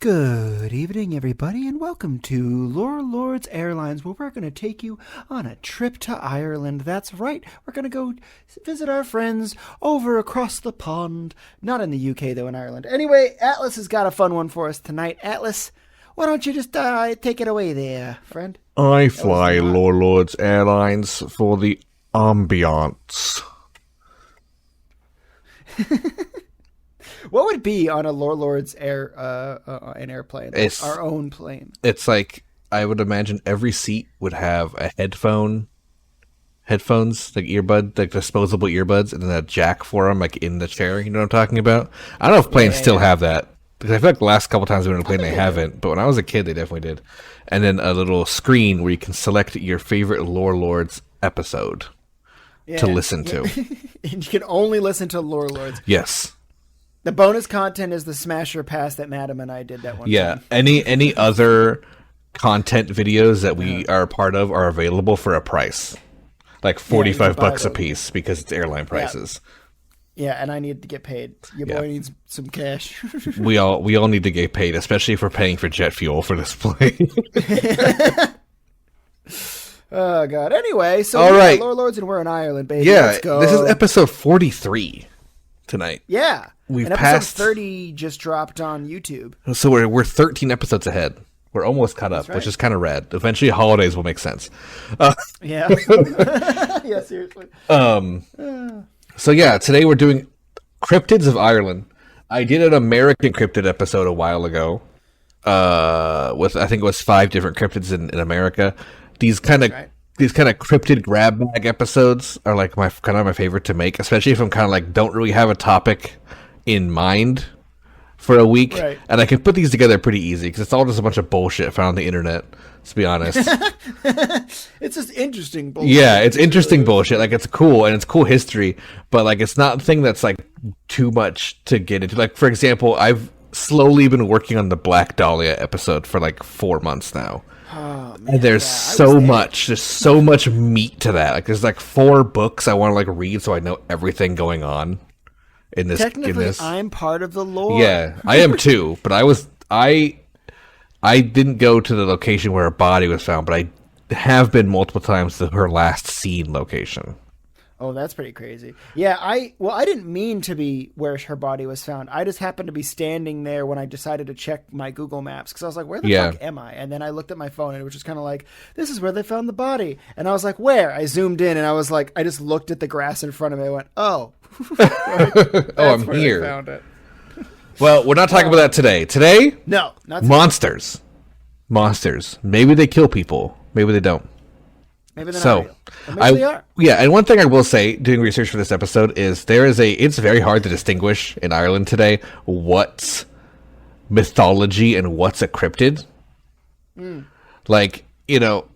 Good evening, everybody, and welcome to Lore Lords Airlines, where we're going to take you on a trip to Ireland. That's right, we're going to go visit our friends over across the pond. Not in the UK, though, in Ireland. Anyway, Atlas has got a fun one for us tonight. Atlas, why don't you just take it away there, friend? I fly Lore Lords Airlines for the ambiance. What would it be on a Lore Lords an airplane? It's our own plane. It's like, I would imagine every seat would have a headphones, like earbud, like disposable earbuds, and then a jack for them, like in the chair. You know what I'm talking about? I don't know if planes still have that, because I feel like the last couple times we were in a plane they haven't. But when I was a kid, they definitely did. And then a little screen where you can select your favorite Lore Lords episode to listen to. And you can only listen to Lore Lords. Yes. The bonus content is the smasher pass that Madam and I did that one time. Yeah. Any other content videos that we are a part of are available for a price. Like $45 a piece, because it's airline prices. Yeah, and I need to get paid. Your boy needs some cash. we all need to get paid, especially if we're paying for jet fuel for this plane. Oh god. Anyway, so all right. Lore Lords and we're in Ireland, baby. Yeah, let's go. This is episode 43 tonight. Yeah. We've and passed episode 30 just dropped on YouTube. So we're 13 episodes ahead. We're almost caught up, which is kind of rad. Eventually holidays will make sense. Yeah. Yeah, seriously. So yeah, today we're doing Cryptids of Ireland. I did an American cryptid episode a while ago. With I think it was 5 different cryptids in America. These kind of cryptid grab bag episodes are like my favorite to make, especially if I'm kind of like don't really have a topic in mind for a week, and I can put these together pretty easy because it's all just a bunch of bullshit found on the internet. To be honest, it's just interesting bullshit. Yeah, it's interesting bullshit. Like it's cool and it's cool history, but like it's not a thing that's like too much to get into. Like for example, I've slowly been working on the Black Dahlia episode for like 4 months now. Oh, man, and there's so much meat to that. Like there's like 4 books I want to like read so I know everything going on in this. Technically, I'm part of the lore. Yeah, I am too. But I didn't go to the location where her body was found, but I have been multiple times to her last seen location. Oh, that's pretty crazy. Yeah, I didn't mean to be where her body was found. I just happened to be standing there when I decided to check my Google Maps because I was like, where the fuck am I? And then I looked at my phone and it was just kind of like, this is where they found the body. And I was like, where? I zoomed in and I was like, I just looked at the grass in front of me. I went, oh. I'm here. I found it. Well, we're not talking about that today. Today? No, not today. Monsters. Maybe they kill people. Maybe they don't. Maybe they're not real. Or maybe they are. Yeah, and one thing I will say, doing research for this episode, is it's very hard to distinguish in Ireland today what's mythology and what's a cryptid. Like, you know,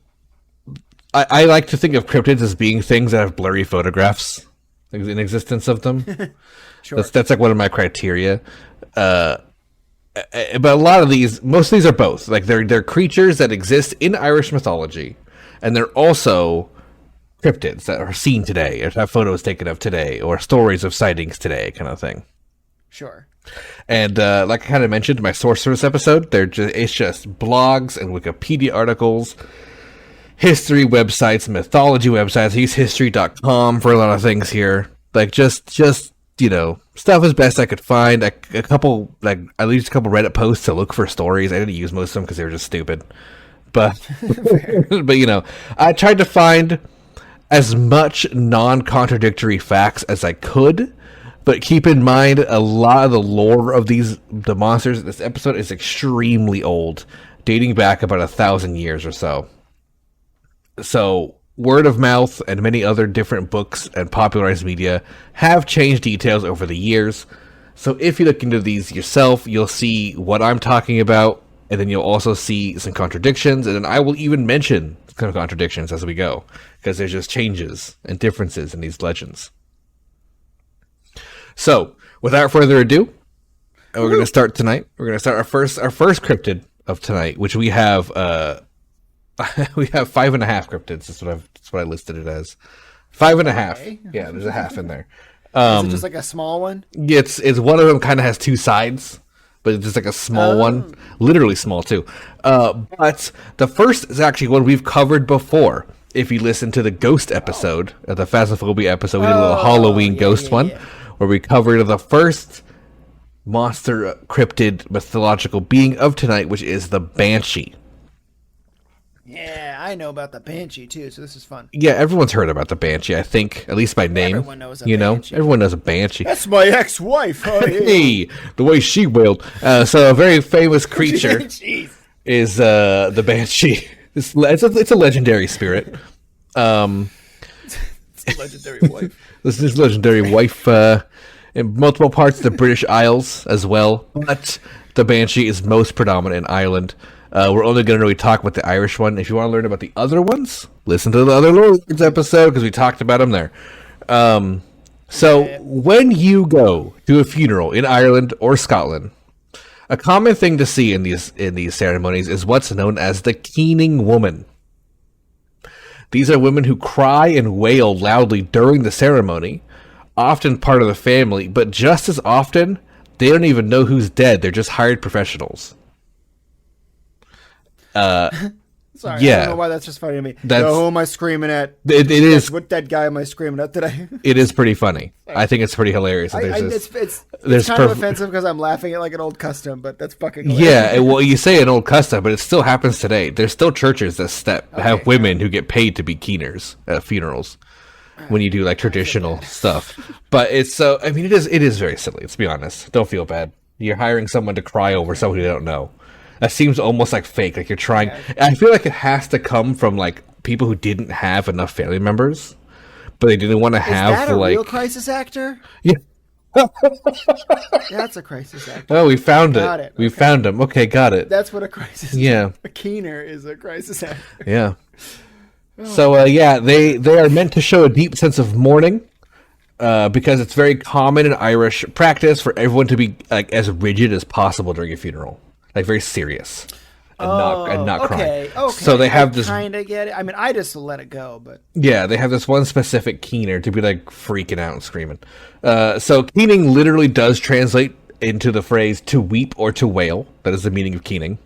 I like to think of cryptids as being things that have blurry photographs in existence of them. Sure. That's like one of my criteria. But a lot of most of these are both. Like they're creatures that exist in Irish mythology. And they're also cryptids that are seen today, or have photos taken of today, or stories of sightings today, kind of thing. Sure. And like I kind of mentioned in my source for this episode, it's just blogs and Wikipedia articles, history websites, mythology websites. I use history.com for a lot of things here. Like just you know, stuff as best I could find. I used a couple Reddit posts to look for stories. I didn't use most of them because they were just stupid. But you know, I tried to find as much non-contradictory facts as I could, but keep in mind a lot of the lore of the monsters in this episode is extremely old, dating back about 1,000 years or so. So word of mouth and many other different books and popularized media have changed details over the years. So if you look into these yourself, you'll see what I'm talking about. And then you'll also see some contradictions, and then I will even mention some contradictions as we go, because there's just changes and differences in these legends. So, without further ado, we're going to start tonight. We're going to start our first cryptid of tonight, which we have 5.5 cryptids. That's what I listed it as. 5.5. Okay. Yeah, there's a half in there. Is it just like a small one? It's one of them kind of has 2 sides. but it's just like a small one, literally small too. But the first is actually one we've covered before. If you listen to the ghost episode, the Phasmophobia episode, we did a little Halloween ghost one, where we covered the first monster cryptid mythological being of tonight, which is the Banshee. Yeah, I know about the Banshee too, so this is fun. Yeah, everyone's heard about the Banshee, I think, at least by name. Everyone knows a Banshee. Everyone knows a Banshee. That's my ex-wife. Oh, yeah. Hey, the way she wailed. So a very famous creature is the Banshee. It's a legendary spirit. It's a legendary wife. This is legendary wife in multiple parts of the British Isles as well, but the Banshee is most predominant in Ireland. We're only going to really talk about the Irish one. If you want to learn about the other ones, listen to the other Lords episode because we talked about them there. So when you go to a funeral in Ireland or Scotland, a common thing to see in these ceremonies is what's known as the keening woman. These are women who cry and wail loudly during the ceremony, often part of the family, but just as often, they don't even know who's dead. They're just hired professionals. Sorry, I don't know why that's just funny to me. Who am I screaming at? It is. What dead guy am I screaming at today? It is pretty funny. I think it's pretty hilarious. It's kind of offensive because I'm laughing at like an old custom, but that's fucking hilarious. Yeah, well, you say an old custom, but it still happens today. There's still churches that have women who get paid to be keeners at funerals when you do like traditional stuff. But it's so. I mean, it is very silly. Let's be honest. Don't feel bad. You're hiring someone to cry over someone you don't know. That seems almost like fake. Like you're trying. I feel like it has to come from like people who didn't have enough family members, but they didn't want to have. Is that a like real crisis actor? Yeah. That's a crisis actor. Oh, we found it. Okay. We found him. Okay, got it. That's what a crisis. Yeah. A keener is a crisis actor. Yeah. So they are meant to show a deep sense of mourning, because it's very common in Irish practice for everyone to be like as rigid as possible during a funeral. Like very serious and not crying. Okay. So they have this kind of get it. I mean, I just let it go, but yeah, they have this one specific keener to be like freaking out and screaming. So keening literally does translate into the phrase to weep or to wail. That is the meaning of keening.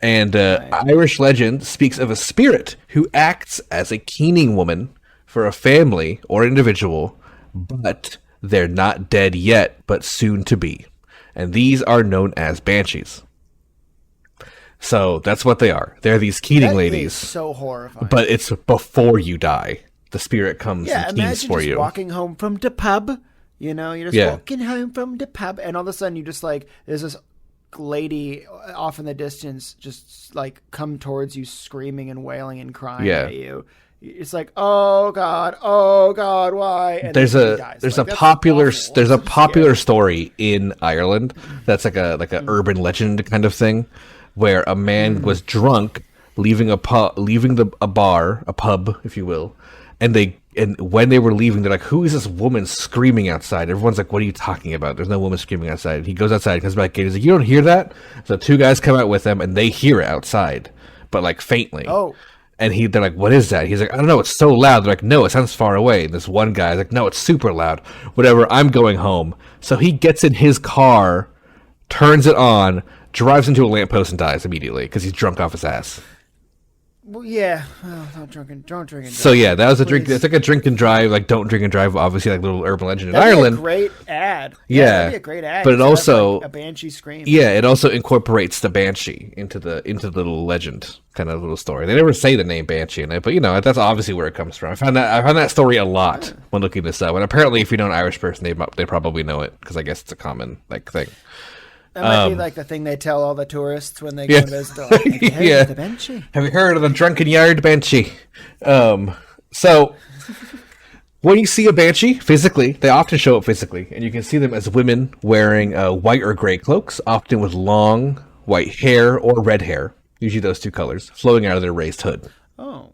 And Irish legend speaks of a spirit who acts as a keening woman for a family or individual, but they're not dead yet, but soon to be. And these are known as banshees. So that's what they are. They're these keening ladies. So horrifying. But it's before you die. The spirit comes and keens for you. Imagine just walking home from the pub. You know, you're just walking home from the pub, and all of a sudden you just like, there's this lady off in the distance just like come towards you screaming and wailing and crying at you. It's like, oh god, why? And there's a popular story in Ireland that's like a urban legend kind of thing, where a man was drunk leaving a pub, if you will, and when they were leaving, they're like, who is this woman screaming outside? Everyone's like, what are you talking about? There's no woman screaming outside. And he goes outside, comes back in, he's like, you don't hear that? So two guys come out with him, and they hear it outside, but like faintly. Oh. And they're like, what is that? He's like, I don't know, it's so loud. They're like, no, it sounds far away. And this one guy's like, no, it's super loud. Whatever, I'm going home. So he gets in his car, turns it on, drives into a lamppost and dies immediately because he's drunk off his ass. Well, yeah. Oh, don't drink and drive. So yeah, that was a drink. It's like a drink and drive, like don't drink and drive. Obviously, like little urban legend in Ireland. Be a great ad. Yeah, that'd be a great ad. But it also like a banshee scream. Yeah, it also incorporates the banshee into the little legend kind of little story. They never say the name banshee in it, but you know that's obviously where it comes from. I found that story a lot when looking this up, and apparently, if you know an Irish person, they probably know it because I guess it's a common like thing. That might be like the thing they tell all the tourists when they go visit. Like, have you heard of the banshee? Have you heard of the drunken yard banshee? So when you see a banshee physically, they often show up physically, and you can see them as women wearing white or gray cloaks, often with long white hair or red hair, usually those two colors, flowing out of their raised hood. Oh,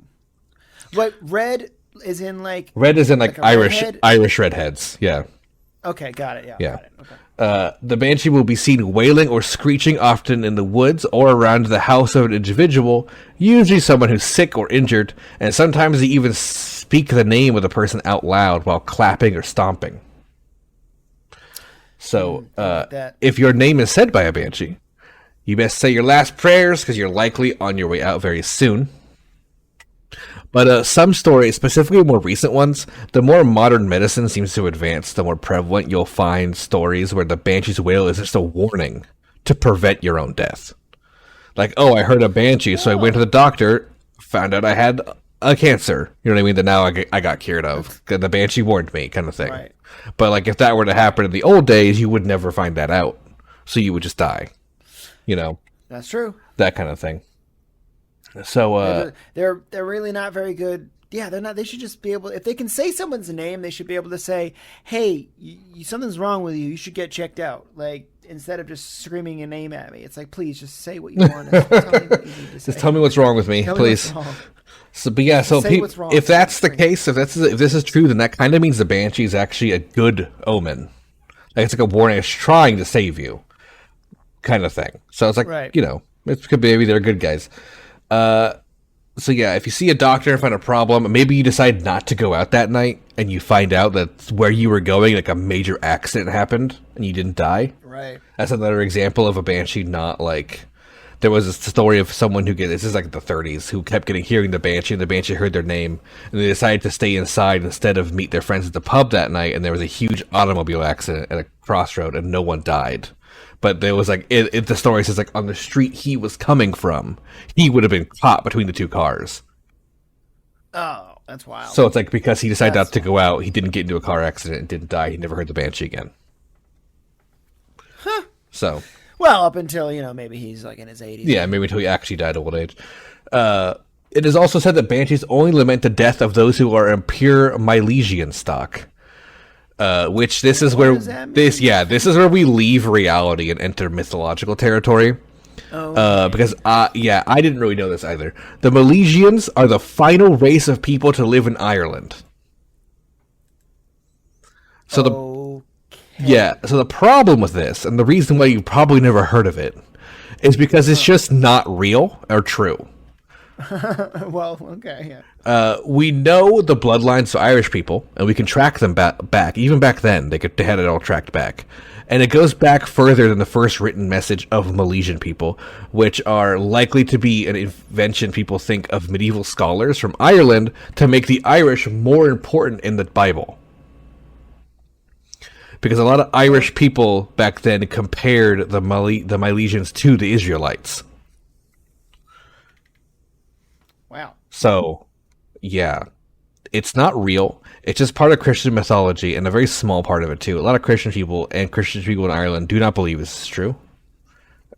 but red is in like Irish redheads. Yeah. Okay, got it. Yeah. Got it. Okay. The banshee will be seen wailing or screeching often in the woods or around the house of an individual, usually someone who's sick or injured, and sometimes they even speak the name of the person out loud while clapping or stomping. So, like that. if your name is said by a banshee, you best say your last prayers because you're likely on your way out very soon. But some stories, specifically more recent ones, the more modern medicine seems to advance, the more prevalent you'll find stories where the banshee's wail is just a warning to prevent your own death. Like, oh, I heard a banshee, so I went to the doctor, found out I had a cancer. You know what I mean? That now I got cured of. The banshee warned me, kind of thing. Right. But like, if that were to happen in the old days, you would never find that out. So you would just die. You know? That's true. That kind of thing. So they're really not very good. Yeah, they're not. They should just be able. If they can say someone's name, they should be able to say, "Hey, something's wrong with you. You should get checked out." Like, instead of just screaming your name at me, it's like, please just say what you want. Tell me what you need to say. Just tell me what's wrong with me, please. So, but yeah, so if that's the case, if this is true, then that kind of means the banshee is actually a good omen. Like, it's like a warning. It's trying to save you, kind of thing. So it's like, right. You know, it could be maybe they're good guys. So yeah, if you see a doctor and find a problem, maybe you decide not to go out that night, and you find out that where you were going, like a major accident happened, and you didn't die. Right. That's another example of a banshee not like. There was a story of someone this is like the 30s, who kept hearing the banshee, and the banshee heard their name, and they decided to stay inside instead of meet their friends at the pub that night, and there was a huge automobile accident at a crossroad, and no one died. But there was like, the story says like on the street he was coming from, he would have been caught between the two cars. Oh, that's wild. So it's like, because he decided not to go out, he didn't get into a car accident and didn't die. He never heard the banshee again. Huh. So. Well, up until, maybe he's like in his 80s. Yeah, maybe until he actually died of old age. It is also said that banshees only lament the death of those who are in pure Milesian stock. Which this is where this is where we leave reality and enter mythological territory. Okay. Because I didn't really know this either. The Milesians are the final race of people to live in Ireland. So the problem with this, and the reason why you probably never heard of it, is because it's just not real or true. Well, okay, yeah. We know the bloodlines of Irish people, and we can track them back. Even back then, they had it all tracked back. And it goes back further than the first written message of Milesian people, which are likely to be an invention people think of medieval scholars from Ireland to make the Irish more important in the Bible. Because a lot of Irish people back then compared the Milesians to the Israelites. Wow. So, yeah, it's not real. It's just part of Christian mythology, and a very small part of it, too. A lot of Christian people in Ireland do not believe this is true.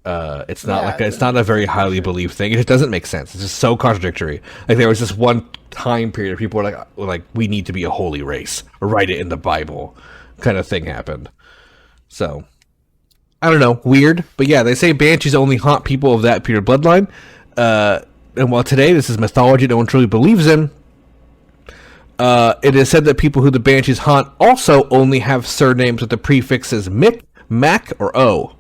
It's not it's not a very highly believed thing. It just doesn't make sense. It's just so contradictory. Like, there was this one time period where people were like, we need to be a holy race. Write it in the Bible. Kind of thing happened. So, I don't know. Weird. But yeah, they say banshees only haunt people of that pure bloodline. And while today this is mythology no one truly believes in, it is said that people who the banshees haunt also only have surnames with the prefixes Mick, Mac, or O.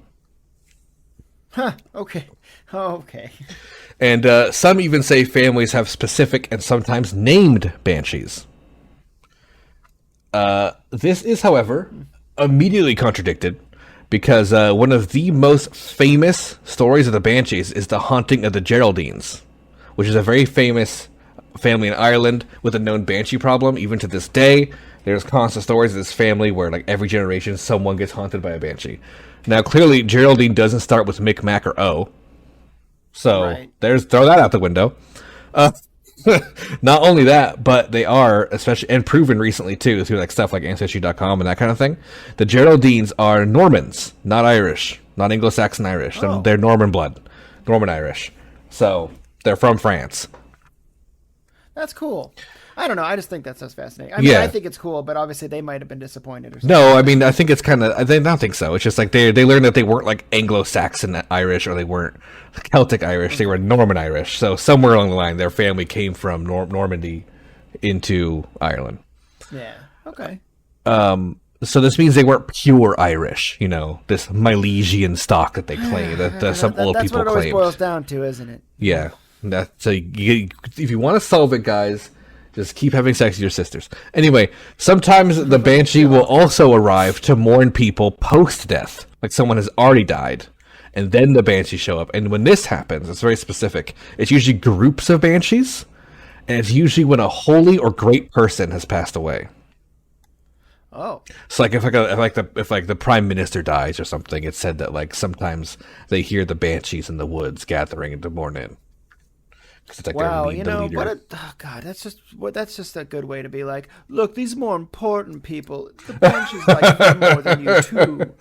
Huh, okay. Oh, okay. And some even say families have specific and sometimes named banshees. This is, however, immediately contradicted, because one of the most famous stories of the banshees is the haunting of the Geraldines, which is a very famous family in Ireland with a known banshee problem. Even to this day, there's constant stories of this family where, like, every generation someone gets haunted by a banshee. Now, clearly, Geraldine doesn't start with Mick, Mac, or O. So, throw that out the window. Not only that, but they are, especially, and proven recently too, through like stuff like Ancestry.com and that kind of thing, the Geraldines are Normans, not Irish, not Anglo-Saxon Irish. Oh. They're Norman blood, Norman Irish. So they're from France. That's cool. I don't know. I just think that's so fascinating. I mean, I think it's cool, but obviously they might have been disappointed or something. No, I mean, I think it's kind of, I don't think so. It's just like they learned that they weren't like Anglo-Saxon Irish, or they weren't Celtic Irish. They were Norman Irish. So somewhere along the line, their family came from Normandy into Ireland. Yeah. Okay. So this means they weren't pure Irish, this Milesian stock that they claim, that some old people claim. That's what it always boils down to, isn't it? Yeah. So if you want to solve it, guys, Just keep having sex with your sisters. Anyway, sometimes the banshee will also arrive to mourn people post-death, like someone has already died, and then the banshees show up. And when this happens, it's very specific. It's usually groups of banshees, and it's usually when a holy or great person has passed away. Oh, So like if the prime minister dies or something, it's said that like sometimes they hear the banshees in the woods gathering to mourn in. It's like wow! the leader. What a God! That's just a good way to be like, look, these more important people. The banshees like them more than you too.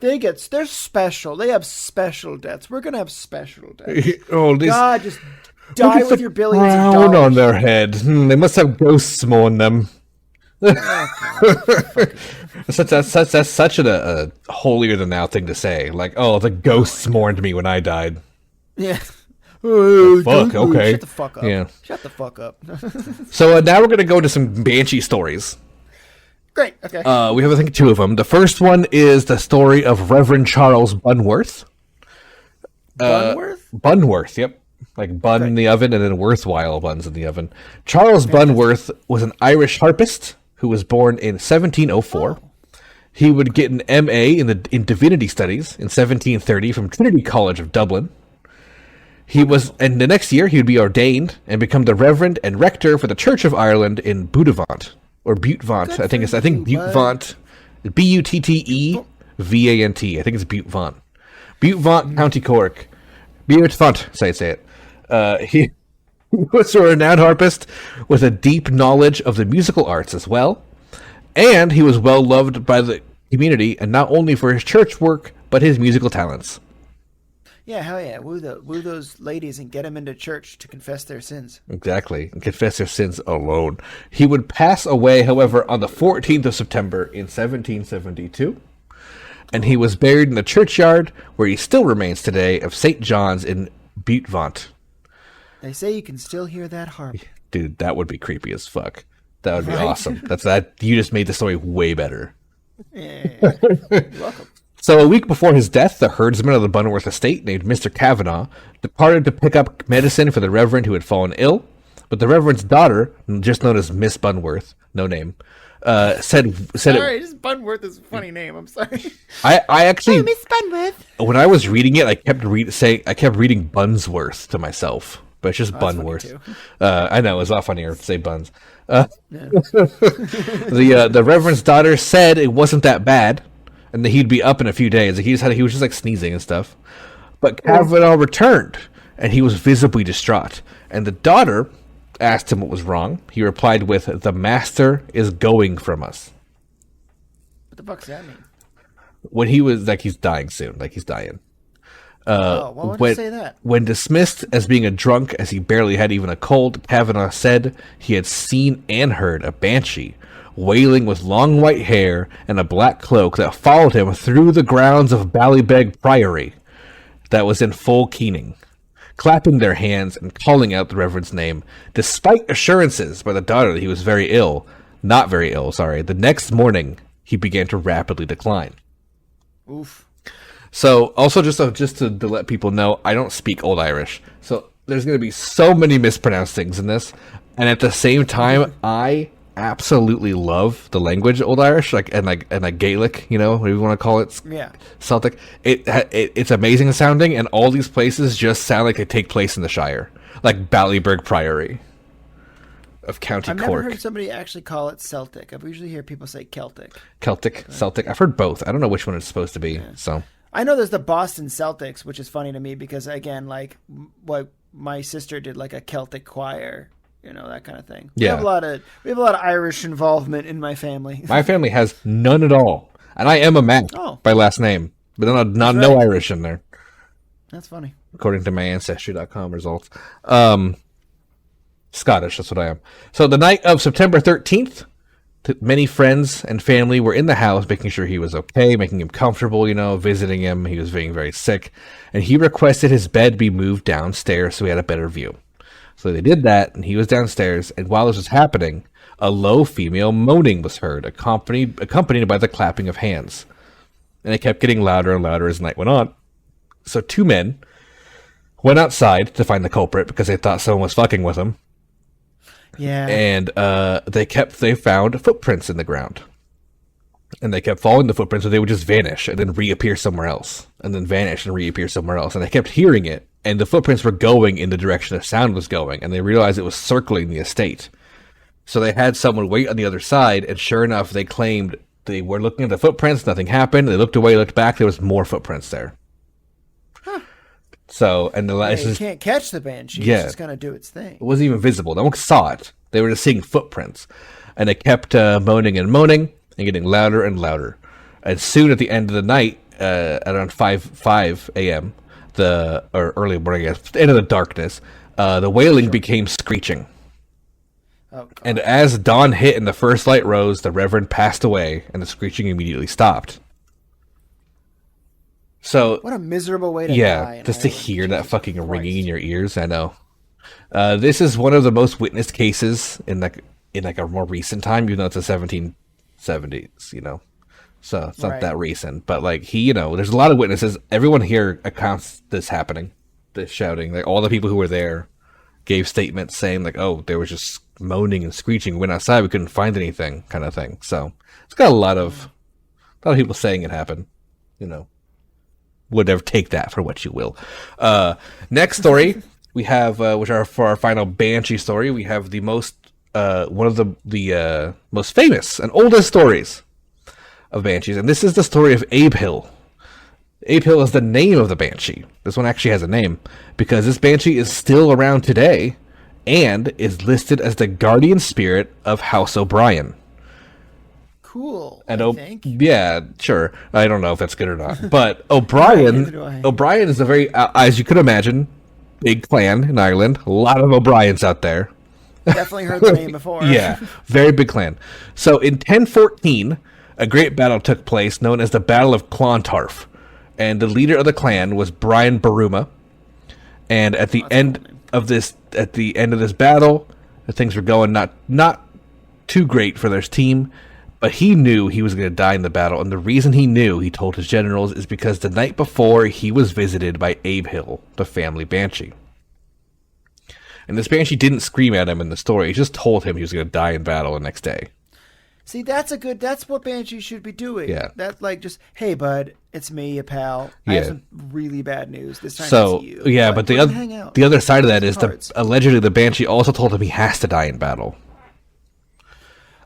They're special. They have special deaths. We're gonna have special deaths. Oh, these God, just die with your billions of crown dollars on their head. They must have ghosts mourn them. That's such a holier than thou thing to say. Like, oh, the ghosts mourned me when I died. Yeah. Fuck. Okay. Shut the fuck up. Yeah. Shut the fuck up. So now we're gonna go to some banshee stories. Great. Okay. We have I think 2 of them. The first one is the story of Reverend Charles Bunworth. Bunworth? Bunworth. Yep. Like bun in the oven and then worthwhile buns in the oven. Charles Bunworth was an Irish harpist who was born in 1704. He would get an M.A. in Divinity Studies in 1730 from Trinity College of Dublin. And the next year he would be ordained and become the Reverend and Rector for the Church of Ireland in Buttevant or Buttevant. I think Buttevant, Buttevant. I think it's Buttevant. Buttevant, County Cork. Buttevant, say it. He was a renowned harpist with a deep knowledge of the musical arts as well, and he was well loved by the community, and not only for his church work but his musical talents. Yeah, hell yeah. Woo those ladies and get them into church to confess their sins. Exactly, and confess their sins alone. He would pass away, however, on the 14th of September in 1772, and he was buried in the churchyard where he still remains today of St. John's in Buttevant. They say you can still hear that harp. Dude, that would be creepy as fuck. That would be awesome. You just made the story way better. Yeah. You're welcome. So a week before his death, the herdsman of the Bunworth estate, named Mr. Kavanagh, departed to pick up medicine for the Reverend who had fallen ill. But the Reverend's daughter, just known as Miss Bunworth, no name, said sorry, just Bunworth is a funny name. I'm sorry. I actually, Miss Bunworth. When I was reading it, I kept reading Bunsworth to myself, but it's just Bunworth. I know it's a lot funnier to say Buns. The Reverend's daughter said it wasn't that bad, and that he'd be up in a few days. He was just like sneezing and stuff. But Kavanagh returned, and he was visibly distraught. And the daughter asked him what was wrong. He replied with, "The master is going from us." What the fuck's that mean? When he was like, he's dying soon, like he's dying. Why would you say that? When dismissed as being a drunk, as he barely had even a cold, Kavanagh said he had seen and heard a banshee wailing with long white hair and a black cloak that followed him through the grounds of Ballybeg Priory that was in full keening, clapping their hands and calling out the Reverend's name, despite assurances by the daughter that he was not very ill, the next morning he began to rapidly decline. Oof. So, also just to let people know, I don't speak Old Irish, so there's going to be so many mispronounced things in this, and at the same time, I absolutely love the language Old Irish, and Gaelic, whatever you want to call it. Yeah. Celtic. It's amazing sounding, and all these places just sound like they take place in the Shire, like Ballybeg Priory of County Cork. I've never heard somebody actually call it Celtic. I usually hear people say Celtic. Celtic. I've heard both. I don't know which one it's supposed to be. Yeah. So I know there's the Boston Celtics, which is funny to me because again, like what my sister did, like a Celtic choir. That kind of thing. Yeah. We have a lot of Irish involvement in my family. My family has none at all. And I am a Mac by last name. But no Irish in there. That's funny. According to my Ancestry.com results. Scottish, that's what I am. So the night of September 13th, many friends and family were in the house making sure he was okay, making him comfortable, visiting him. He was being very sick. And he requested his bed be moved downstairs so he had a better view. So they did that, and he was downstairs, and while this was happening, a low female moaning was heard, accompanied by the clapping of hands. And it kept getting louder and louder as night went on. So 2 men went outside to find the culprit because they thought someone was fucking with him. Yeah. And they found footprints in the ground. And they kept following the footprints, so they would just vanish and then reappear somewhere else, and then vanish and reappear somewhere else. And they kept hearing it, and the footprints were going in the direction the sound was going, and they realized it was circling the estate. So they had someone wait on the other side, and sure enough, they claimed they were looking at the footprints, nothing happened. They looked away, looked back, there was more footprints there. Huh. So, and you can't catch the banshee. Yeah. It's just going to do its thing. It wasn't even visible. No one saw it. They were just seeing footprints. And they kept moaning and moaning, and getting louder and louder. And soon at the end of the night, at around 5 a.m., or early morning, at the end of the darkness, the wailing became screeching. Oh, God. And as dawn hit and the first light rose, the Reverend passed away, and the screeching immediately stopped. So, what a miserable way to die. Just to hear that fucking ringing in your ears, I know. This is one of the most witnessed cases in a more recent time, even though it's the 1770s, so it's not that recent. But there's a lot of witnesses. Everyone here accounts this happening, this shouting. Like all the people who were there gave statements saying there was just moaning and screeching. We went outside, we couldn't find anything, kind of thing. So it's got a lot of people saying it happened. Whatever, take that for what you will. Next story we have, which are for our final Banshee story. We have the most one of the most famous and oldest stories of Banshees, and this is the story of Abe Hill. Abe Hill is the name of the Banshee. This one actually has a name because this Banshee is still around today and is listed as the guardian spirit of House O'Brien. Cool. And I think. Yeah, sure. I don't know if that's good or not, but O'Brien is a very, as you could imagine, big clan in Ireland. A lot of O'Briens out there. Definitely heard the name before. Yeah, very big clan. So in 1014, a great battle took place known as the Battle of Clontarf, and the leader of the clan was Brian Baruma. And at the end of this battle, things were going not too great for their team, but he knew he was going to die in the battle, and the reason he knew, he told his generals, is because the night before he was visited by Abe Hill, the family Banshee. And this Banshee didn't scream at him in the story. He just told him he was going to die in battle the next day. See, that's what Banshee should be doing. Yeah. That's just, hey, bud, it's me, a pal. I have some really bad news. This time so, it's you. Yeah, but the other side of that is allegedly the Banshee also told him he has to die in battle.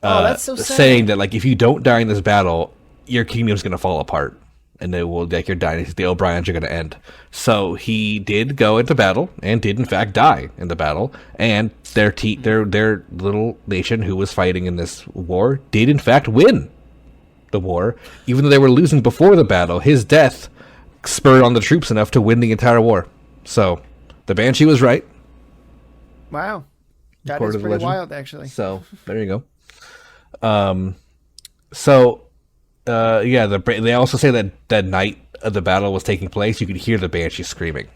That's so sad. Saying that, if you don't die in this battle, your kingdom's going to fall apart. And they will, your dynasty, the O'Briens, are going to end. So he did go into battle, and did in fact die in the battle. And their little nation who was fighting in this war did in fact win the war, even though they were losing before the battle. His death spurred on the troops enough to win the entire war. So the Banshee was right. Wow, that is pretty wild, actually. So there you go. They also say that night of the battle was taking place, you could hear the Banshee screaming.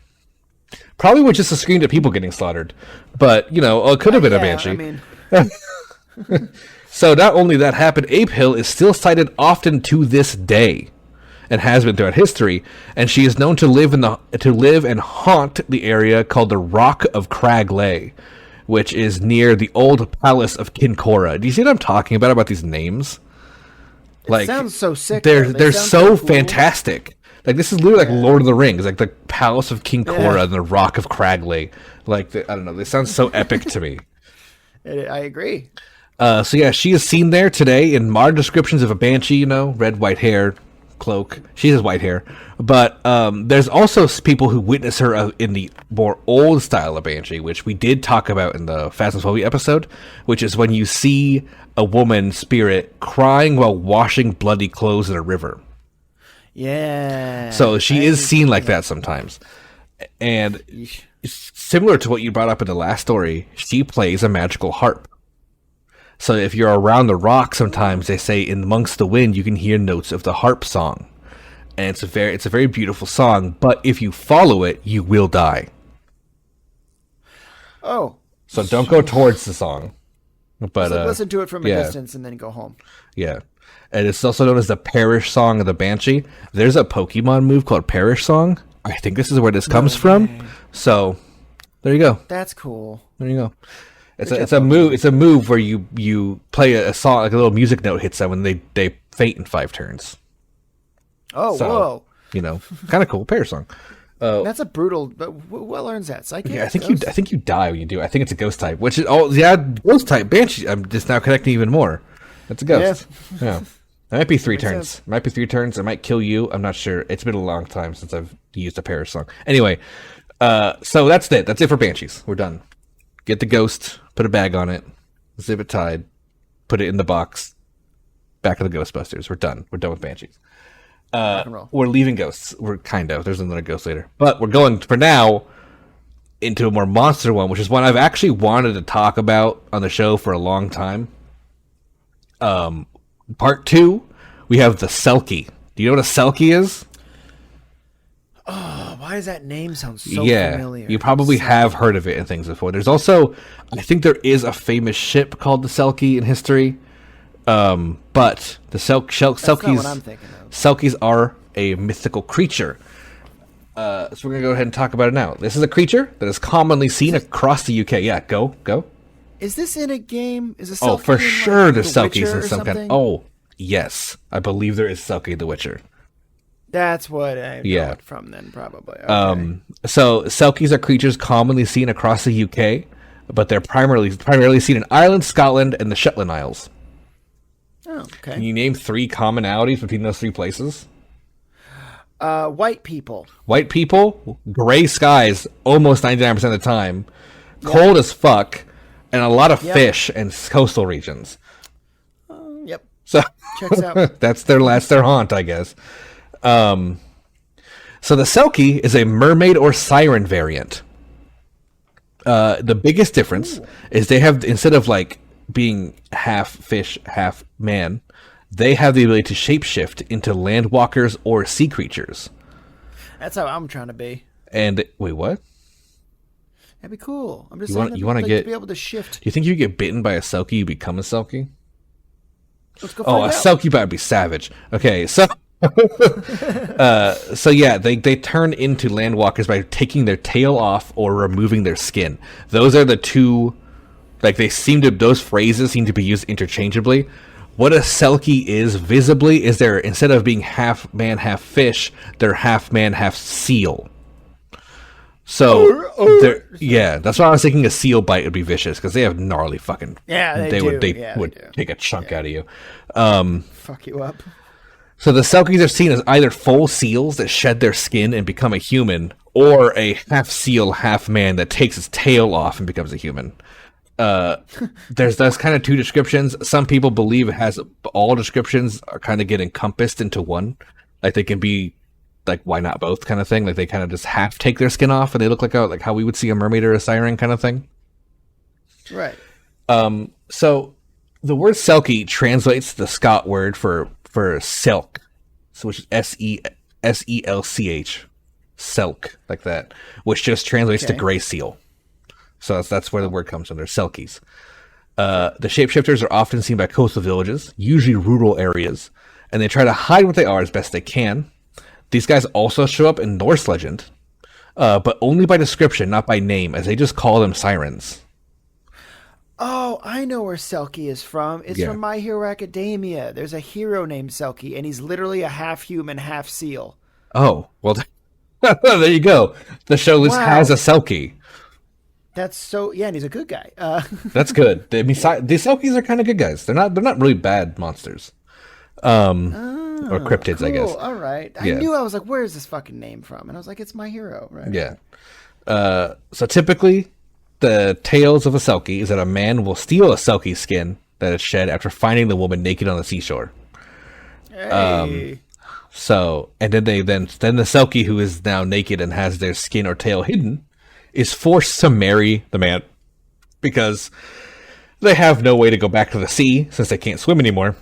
Probably was just a scream of people getting slaughtered, but it could have been a Banshee. So not only that happened, Abe Hill is still cited often to this day, and has been throughout history. And she is known to live and haunt the area called the Rock of Cragley, which is near the old palace of Kincora. Do you see what I'm talking about these names? It sounds so sick. They're so cool. Fantastic. This is literally like Lord of the Rings, like the Palace of Kincora and the Rock of Cragley. I don't know. They sound so epic to me. I agree. She is seen there today in modern descriptions of a Banshee. Red, white hair, cloak. She has white hair, but there's also people who witness her in the more old style of Banshee, which we did talk about in the Phasmophobia episode, which is when you see a woman spirit crying while washing bloody clothes in a river. Yeah. So she is seen like that sometimes. And similar to what you brought up in the last story, she plays a magical harp. So if you're around the rock, sometimes they say in amongst the wind, you can hear notes of the harp song. And it's a very beautiful song, but if you follow it, you will die. Oh. So don't go towards the song. But listen to it from a distance and then go home. Yeah. And it's also known as the Perish Song of the Banshee. There's a Pokemon move called Perish Song. I think this is where this comes from. So there you go. That's cool. There you go. It's a move. It's a move where you play a song, like a little music note hits them, and they faint in 5 turns. Oh, so, whoa! You know, kind of cool pair song. That's a brutal. But what learns that? Psychic? Yeah, I think you die when you do. I think it's a ghost type, which is ghost type banshee. I'm just now connecting even more. That's a ghost. Yeah. It might be 3 turns. Sense. It might be 3 turns. It might kill you. I'm not sure. It's been a long time since I've used a pair song. Anyway, so that's it. That's it for banshees. We're done. Get the ghost. Put a bag on it. Zip it tied. Put it in the box. Back to the Ghostbusters. We're done. We're done with banshees. We're leaving ghosts. We're kind of. There's another ghost later. But we're going, for now, into a more monster one, which is one I've actually wanted to talk about on the show for a long time. Part 2, we have the Selkie. Do you know what a Selkie is? Oh, why does that name sound so familiar? You probably have heard of it and things before. There's also, I think there is a famous ship called the Selkie in history. But the Selkies are a mythical creature. So we're going to go ahead and talk about it now. This is a creature that is commonly seen across the UK. Yeah, go. Is this in a game? Is a Selkie for sure there's Selkies in some kind. Oh, yes. I believe there is Selkie the Witcher. That's what I got from then, probably. Okay. So Selkies are creatures commonly seen across the UK, but they're primarily seen in Ireland, Scotland, and the Shetland Isles. Oh, okay. Can you name 3 commonalities between those 3 places? White people. White people, gray skies almost 99% of the time, cold as fuck, and a lot of fish and coastal regions. Yep. So checks out. that's their haunt, I guess. So the Selkie is a mermaid or siren variant. The biggest difference is they have, instead of like being half fish, half man, they have the ability to shapeshift into landwalkers or sea creatures. That's how I'm trying to be. And wait, what? That'd be cool. I'm just you want to be able to shift. Do you think you get bitten by a Selkie, you become a Selkie? Let's go find out. Selkie might be savage. Okay, so so yeah, they turn into landwalkers by taking their tail off or removing their skin. Those are the two, like those phrases seem to be used interchangeably. What a Selkie is visibly is they're, instead of being half man, half fish, they're half man, half seal. So, that's why I was thinking a seal bite would be vicious, because they have gnarly fucking. Yeah, they would take a chunk out of you. Fuck you up. So the Selkies are seen as either full seals that shed their skin and become a human, or a half seal, half man that takes its tail off and becomes a human. There's kind of 2 descriptions. Some people believe it has all descriptions are kind of get encompassed into one. Like they can be like, why not both kind of thing. Like they kind of just half take their skin off and they look like how we would see a mermaid or a siren kind of thing. Right. So the word Selkie translates the Scot word for silk, so which is Selch, silk, like that, which just translates to gray seal. So that's where the word comes from. They're Selkies. The shapeshifters are often seen by coastal villages, usually rural areas, and they try to hide what they are as best they can. These guys also show up in Norse legend, but only by description, not by name, as they just call them sirens. Oh, I know where Selkie is from. It's from My Hero Academia. There's a hero named Selkie, and he's literally a half human, half seal. Oh, well, there you go. The show has a Selkie. That's so, and he's a good guy. That's good. The Selkies are kind of good guys. They're not really bad monsters. Or cryptids, cool. I guess. All right. I knew, I was like, where's this fucking name from? And I was like, it's My Hero, right? Yeah. So typically, the tales of a Selkie is that a man will steal a Selkie skin that is shed after finding the woman naked on the seashore. Hey. And then the Selkie, who is now naked and has their skin or tail hidden, is forced to marry the man because they have no way to go back to the sea since they can't swim anymore.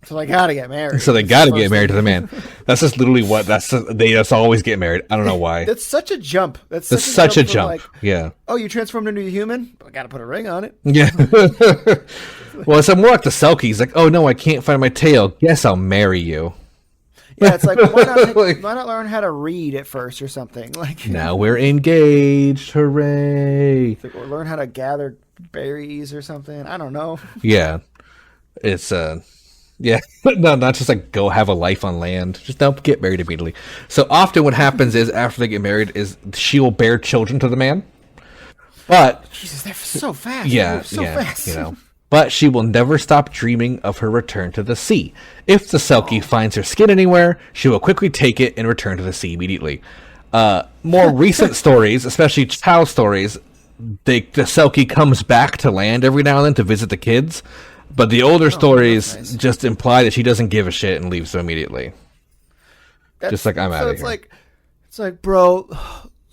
So they gotta get married. So they gotta get married to the man. That's just literally what they just always get married. I don't know why. That's such a jump. That's such a jump. Like, yeah. Oh, you transformed into a human? I gotta put a ring on it. Yeah. Well, it's more like the Selkies. Like, oh no, I can't find my tail. Guess I'll marry you. Yeah, it's like, why not learn how to read at first or something? Like, now we're engaged. Hooray. Or learn how to gather berries or something. I don't know. Yeah. It's yeah, no, not just like go have a life on land. Just don't get married immediately. So often, what happens is after they get married, is she will bear children to the man, but Jesus, they're so fast. yeah, They're so yeah, fast. you know. But she will never stop dreaming of her return to the sea. If the Selkie finds her skin anywhere, she will quickly take it and return to the sea immediately. More recent stories, especially child stories, the Selkie comes back to land every now and then to visit the kids. But the older stories nice. just imply that she doesn't give a shit and leaves them immediately. Just like, I'm out of here. It's like, bro,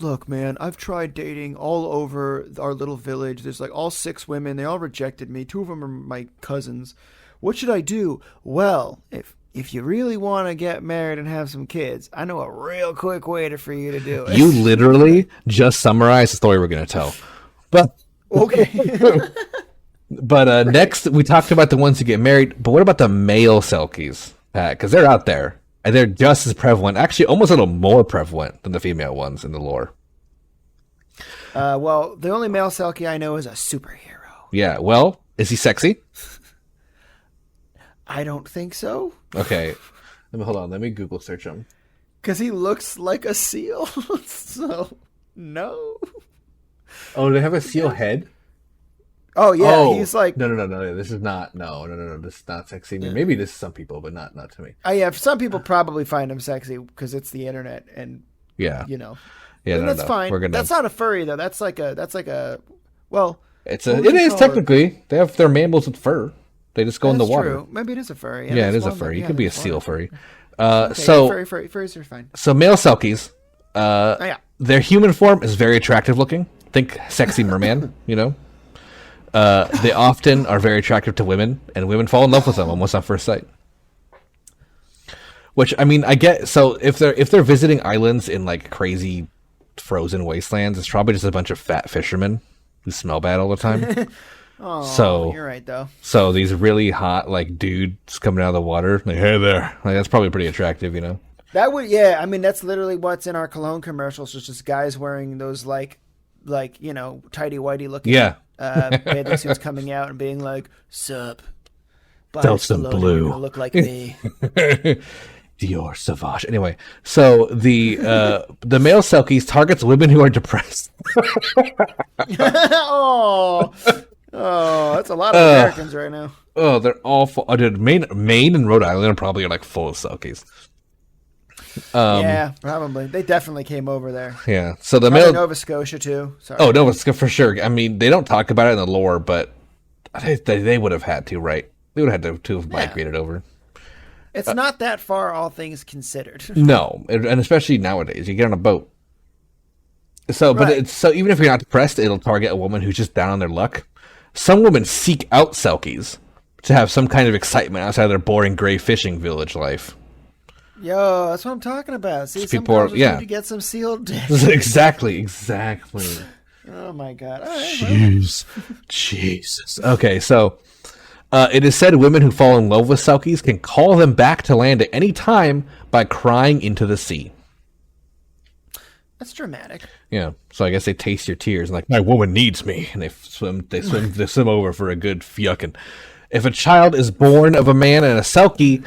look, man, I've tried dating all over our little village. There's like all 6 women. They all rejected me. 2 of them are my cousins. What should I do? Well, if you really want to get married and have some kids, I know a real quick way for you to do it. You literally just summarized the story we're going to tell. But Okay. But next, we talked about the ones who get married, but what about the male Selkies, Pat? Because they're out there, and they're just as prevalent, actually almost a little more prevalent than the female ones in the lore. Well, the only male Selkie I know is a superhero. Yeah, well, is he sexy? I don't think so. Okay, hold on, let me Google search him. Because he looks like a seal. So, no. Oh, do they have a seal head? Oh, yeah, he's like... No, this is not, no, this is not sexy. Maybe this is some people, but not to me. Oh, yeah, some people probably find him sexy because it's the internet and, yeah, you know. Yeah, that's fine. That's not a furry, though. That's like a, well... It is technically. They have their mammals with fur. They just go in the water. True. Maybe it is a furry. Yeah, it is a furry. You could be a seal furry. Okay, furries are fine. So male Selkies, their human form is very attractive looking. Think sexy merman, you know? They often are very attractive to women, and women fall in love with them almost on first sight. Which, I mean, I get. So if they're visiting islands in like crazy frozen wastelands, it's probably just a bunch of fat fishermen who smell bad all the time. Oh, so you're right though. So these really hot like dudes coming out of the water, like, hey there, like that's probably pretty attractive, you know. That would, yeah. I mean, that's literally what's in our cologne commercials. It's just guys wearing those like you know, tighty whitey looking bathing suits coming out and being like, "Sup, Felt some blue. Gonna look like me." Dior Sauvage. Anyway, so the male Selkies targets women who are depressed. Oh, that's a lot of Americans right now. Oh, they're awful. Oh, dude, Maine and Rhode Island are probably like full of Selkies. Yeah, probably. They definitely came over there. Yeah. So the probably male Nova Scotia too. Sorry. Oh, Nova Scotia for sure. I mean, they don't talk about it in the lore, but they would have had to, right? They would have had to have migrated over. It's not that far, all things considered. No, and especially nowadays, you get on a boat. So, but even if you're not depressed, it'll target a woman who's just down on their luck. Some women seek out Selkies to have some kind of excitement outside of their boring gray fishing village life. Yo, that's what I'm talking about. See, some people girls need to get some sealed dicks. Exactly. Oh my god. Jesus. Okay, so it is said women who fall in love with Selkies can call them back to land at any time by crying into the sea. That's dramatic. Yeah, so I guess they taste your tears and like, my woman needs me, and they swim over for a good fucking. If a child is born of a man and a Selkie,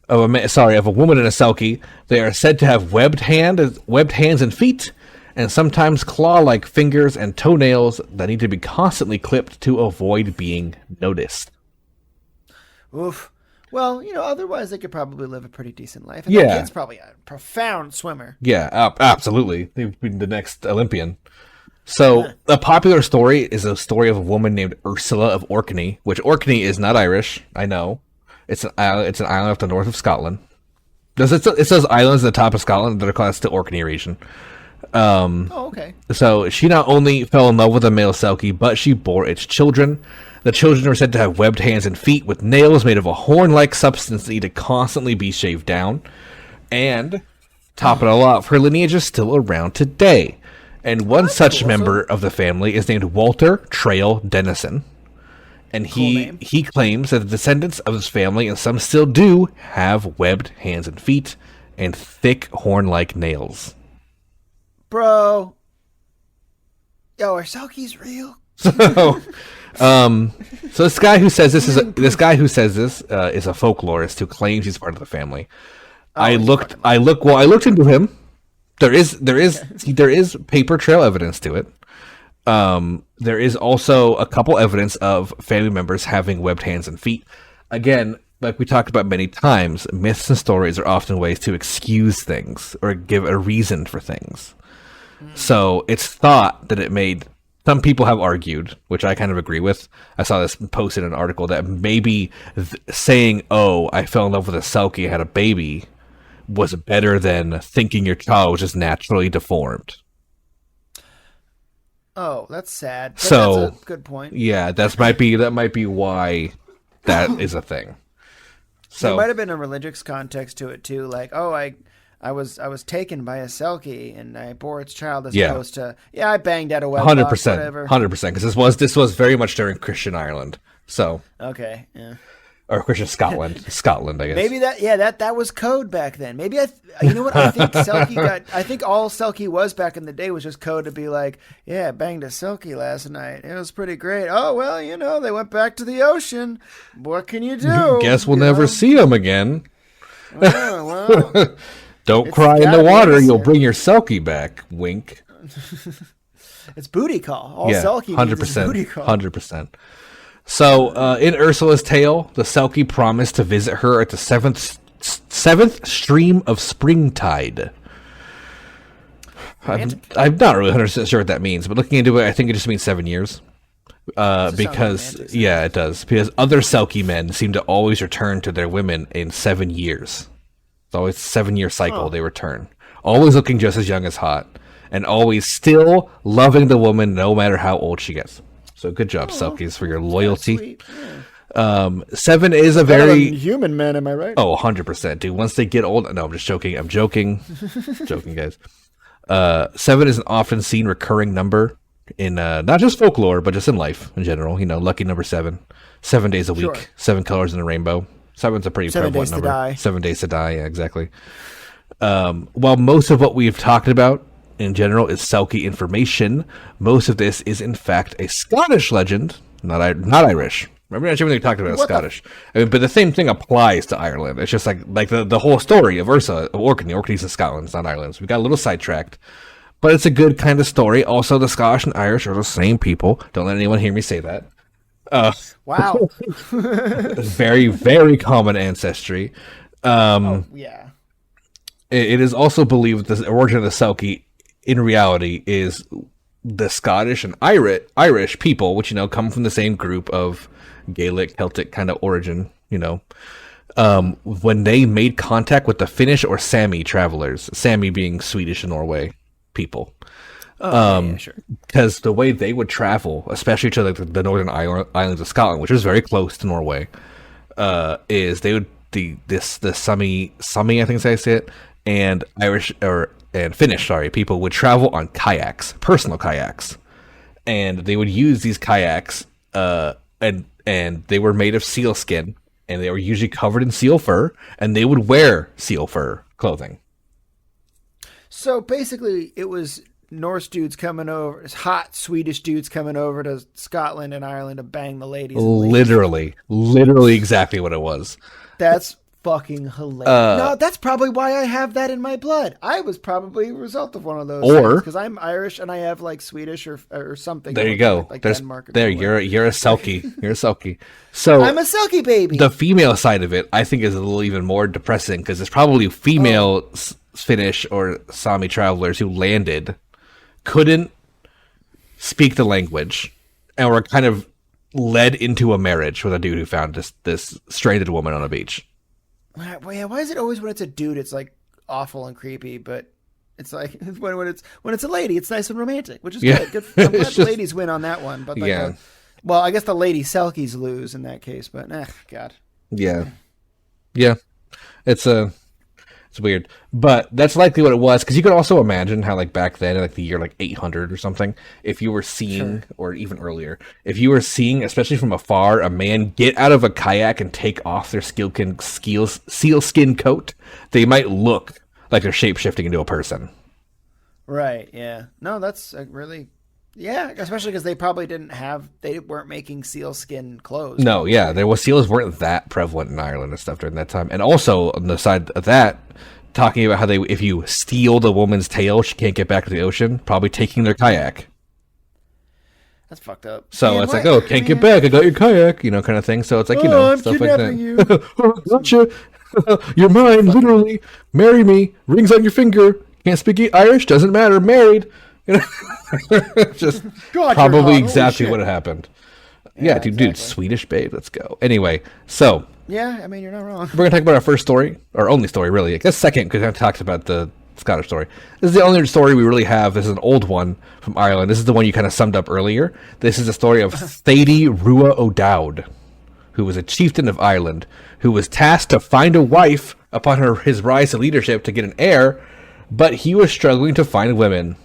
of a woman and a Selkie, they are said to have webbed hands and feet, and sometimes claw-like fingers and toenails that need to be constantly clipped to avoid being noticed. Oof. Well, you know, otherwise they could probably live a pretty decent life. And Yeah. that kid's probably a profound swimmer. Yeah, absolutely. They've been the next Olympian. So, a popular story is a story of a woman named Ursula of Orkney, which Orkney is not Irish, I know. It's an island off the north of Scotland. It says islands at the top of Scotland that are classed to Orkney region. Okay. So, she not only fell in love with a male Selkie, but she bore its children. The children were said to have webbed hands and feet with nails made of a horn-like substance that need to constantly be shaved down. And, top it all off, her lineage is still around today. And one such member of the family is named Walter Trail Dennison. And he claims that the descendants of his family, and some still do, have webbed hands and feet and thick horn-like nails. Bro. Yo, are Selkies real? So this guy who says this is a folklorist who claims he's part of the family. I looked into him. There is paper trail evidence to it. There is also a couple evidence of family members having webbed hands and feet. Again, like we talked about many times, myths and stories are often ways to excuse things or give a reason for things. So it's thought that it made... Some people have argued, which I kind of agree with. I saw this posted in an article that maybe saying, "Oh, I fell in love with a Selkie, had a baby," was better than thinking your child was just naturally deformed. Oh, that's sad. So that's a good point. Yeah, that might be why that is a thing. So there might have been a religious context to it too, like, oh, I was taken by a Selkie and I bore its child as opposed to I banged out a wedlock, 100%, 100%, because this was very much during Christian Ireland. So okay, yeah. Or Christian Scotland, I guess. Maybe that was code back then. Maybe you know what I think I think all Selkie was back in the day was just code to be like, yeah, I banged a Selkie last night. It was pretty great. Oh well, they went back to the ocean. What can you do? Guess we'll never see them again. Oh, well. Don't cry in the water. You'll bring your Selkie back. Wink. It's booty call. All Selkie 100%, needs is booty call. 100%. So, in Ursula's tale, the Selkie promised to visit her at the seventh stream of springtide. I'm not really 100% sure what that means, but looking into it, I think it just means 7 years. Because it does. Because other Selkie men seem to always return to their women in 7 years. It's always a 7-year cycle they return. Always looking just as young as hot. And always still loving the woman no matter how old she gets. So good job, Selkies, for your loyalty. Yeah. 7 is a very... human men, am I right? Oh, 100%, dude. Once they get old... No, I'm just joking. I'm joking. Joking, guys. 7 is an often seen recurring number in not just folklore, but just in life in general. Lucky number 7. 7 days a week. Sure. 7 colors in a rainbow. 7's a pretty prevalent number. 7 days to die. 7 days to die, yeah, exactly. While most of what we've talked about in general is Selkie information, most of this is in fact a Scottish legend, not Irish. Remember everything we talked about is Scottish. But the same thing applies to Ireland. It's just like the whole story of Ursa, of Orkney. Orkney's in Scotland, it's not Ireland. So we got a little sidetracked. But it's a good kind of story. Also, the Scottish and Irish are the same people. Don't let anyone hear me say that. Wow. Very, very common ancestry. Yeah. It is also believed that the origin of the Selkie in reality is the Scottish and Irish people, which, come from the same group of Gaelic, Celtic kind of origin, when they made contact with the Finnish or Sami travelers, Sami being Swedish and Norway people. Sure. Because the way they would travel, especially to the northern islands of Scotland, which is very close to Norway, is they would the Sami, I think I say it, and Finnish, people would travel on kayaks, personal kayaks, and they would use these kayaks, and they were made of seal skin, and they were usually covered in seal fur, and they would wear seal fur clothing. So basically, it was Norse dudes coming over, hot Swedish dudes coming over to Scotland and Ireland to bang the ladies. Literally exactly what it was. That's fucking hilarious. No, that's probably why I have that in my blood. I was probably a result of one of those. Or because I'm Irish and I have like Swedish or something. There you go. Like Denmark. You're a Selkie. You're a Selkie. So I'm a Selkie baby. The female side of it, I think, is a little even more depressing because it's probably female Finnish or Sami travelers who landed, couldn't speak the language, and were kind of led into a marriage with a dude who found this stranded woman on a beach. Why is it always when it's a dude it's like awful and creepy, but it's like when it's a lady it's nice and romantic, which is good. I'm glad the ladies win on that one, but well, I guess the lady Selkies lose in that case, but God. Yeah. It's weird, but that's likely what it was, because you could also imagine how, like, back then, like the year like 800 or something, if you were seeing, or even earlier, if you were seeing, especially from afar, a man get out of a kayak and take off their sealskin coat, they might look like they're shape-shifting into a person. Right, yeah. No, that's a really Yeah, especially because they weren't making seal skin clothes. No, yeah, seals weren't that prevalent in Ireland and stuff during that time. And also on the side of that, talking about how if you steal the woman's tail, she can't get back to the ocean, probably taking their kayak. That's fucked up. So man, it's like, oh, can't get back. I got your kayak, kind of thing. So it's like, I'm stuff like that. You. Gotcha. You're mine, literally. Marry me. Rings on your finger. Can't speak Irish. Doesn't matter. Married. Just God, probably exactly what happened. Yeah, exactly. Dude, Swedish babe. Let's go. Anyway, so. Yeah, I mean, you're not wrong. We're going to talk about our first story, or only story, really. I guess second, because I talked about the Scottish story. This is the only story we really have. This is an old one from Ireland. This is the one you kind of summed up earlier. This is the story of Thady Rua O'Dowd, who was a chieftain of Ireland, who was tasked to find a wife upon his rise to leadership to get an heir, but he was struggling to find women.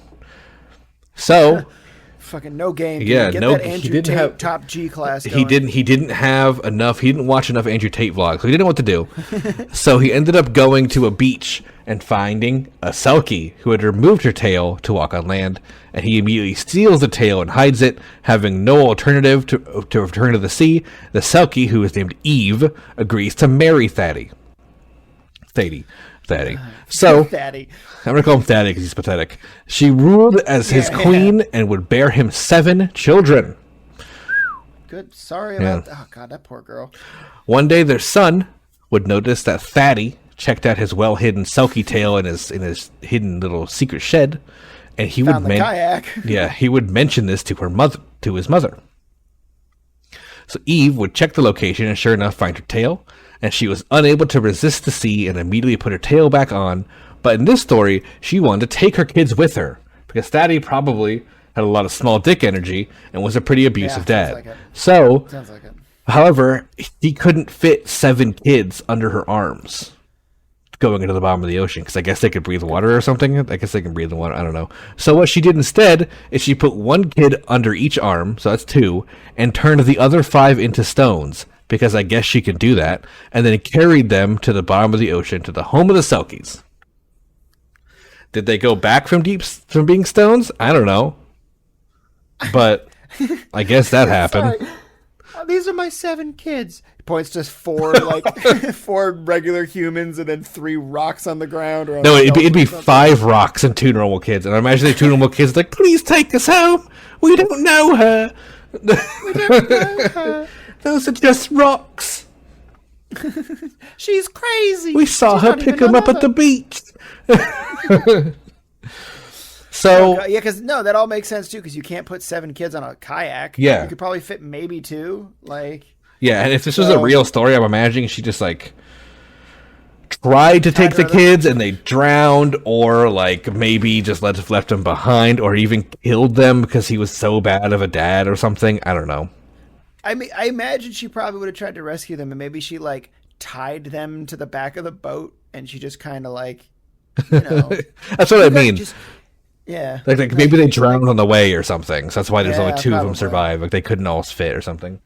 So... Fucking no game. Dude. Yeah, Get no. That Andrew Tate have top G class. Going. He didn't have enough. He didn't watch enough Andrew Tate vlogs. So he didn't know what to do. So he ended up going to a beach and finding a selkie who had removed her tail to walk on land. And he immediately steals the tail and hides it, having no alternative to return to the sea. The selkie, who is named Eve, agrees to marry Thady. So, Thady. I'm going to call him Thady because he's pathetic. She ruled as his queen and would bear him 7 children. Good. Sorry about that. Oh, God, that poor girl. One day, their son would notice that Thady checked out his well-hidden selkie tail in his hidden little secret shed, and he would kayak. Yeah, he would mention this to his mother. So Eve would check the location and sure enough find her tail, and she was unable to resist the sea and immediately put her tail back on. But in this story, she wanted to take her kids with her because Thady probably had a lot of small dick energy and was a pretty abusive dad. Like sounds like it. However, he couldn't fit 7 kids under her arms going into the bottom of the ocean because I guess they could breathe water or something. I guess they can breathe the water. I don't know. So what she did instead is she put 1 kid under each arm, so that's 2, and turned the other 5 into stones because I guess she can do that, and then carried them to the bottom of the ocean to the home of the Selkies. Did they go back from being stones? I don't know. But I guess that happened. These are my 7 kids. He points to 4 4 regular humans and then 3 rocks on the ground. Or no, it'd be 5 rocks and 2 normal kids. And I imagine the 2 normal kids like, please take us home. We don't know her. We don't know her. Those are just rocks. She's crazy. We saw her pick them up at the beach. So yeah, because that all makes sense too. Because you can't put 7 kids on a kayak. Yeah, you could probably fit maybe 2. Yeah, and if this was a real story, I'm imagining she just tried to take the kids and they drowned, or maybe just left them behind, or even killed them because he was so bad of a dad or something. I don't know. I mean, I imagine she probably would have tried to rescue them, and maybe she tied them to the back of the boat, and she just kind of That's what I mean. Yeah. Maybe they drowned on the way or something. So that's why there's only 2 of them survive. They couldn't all fit or something.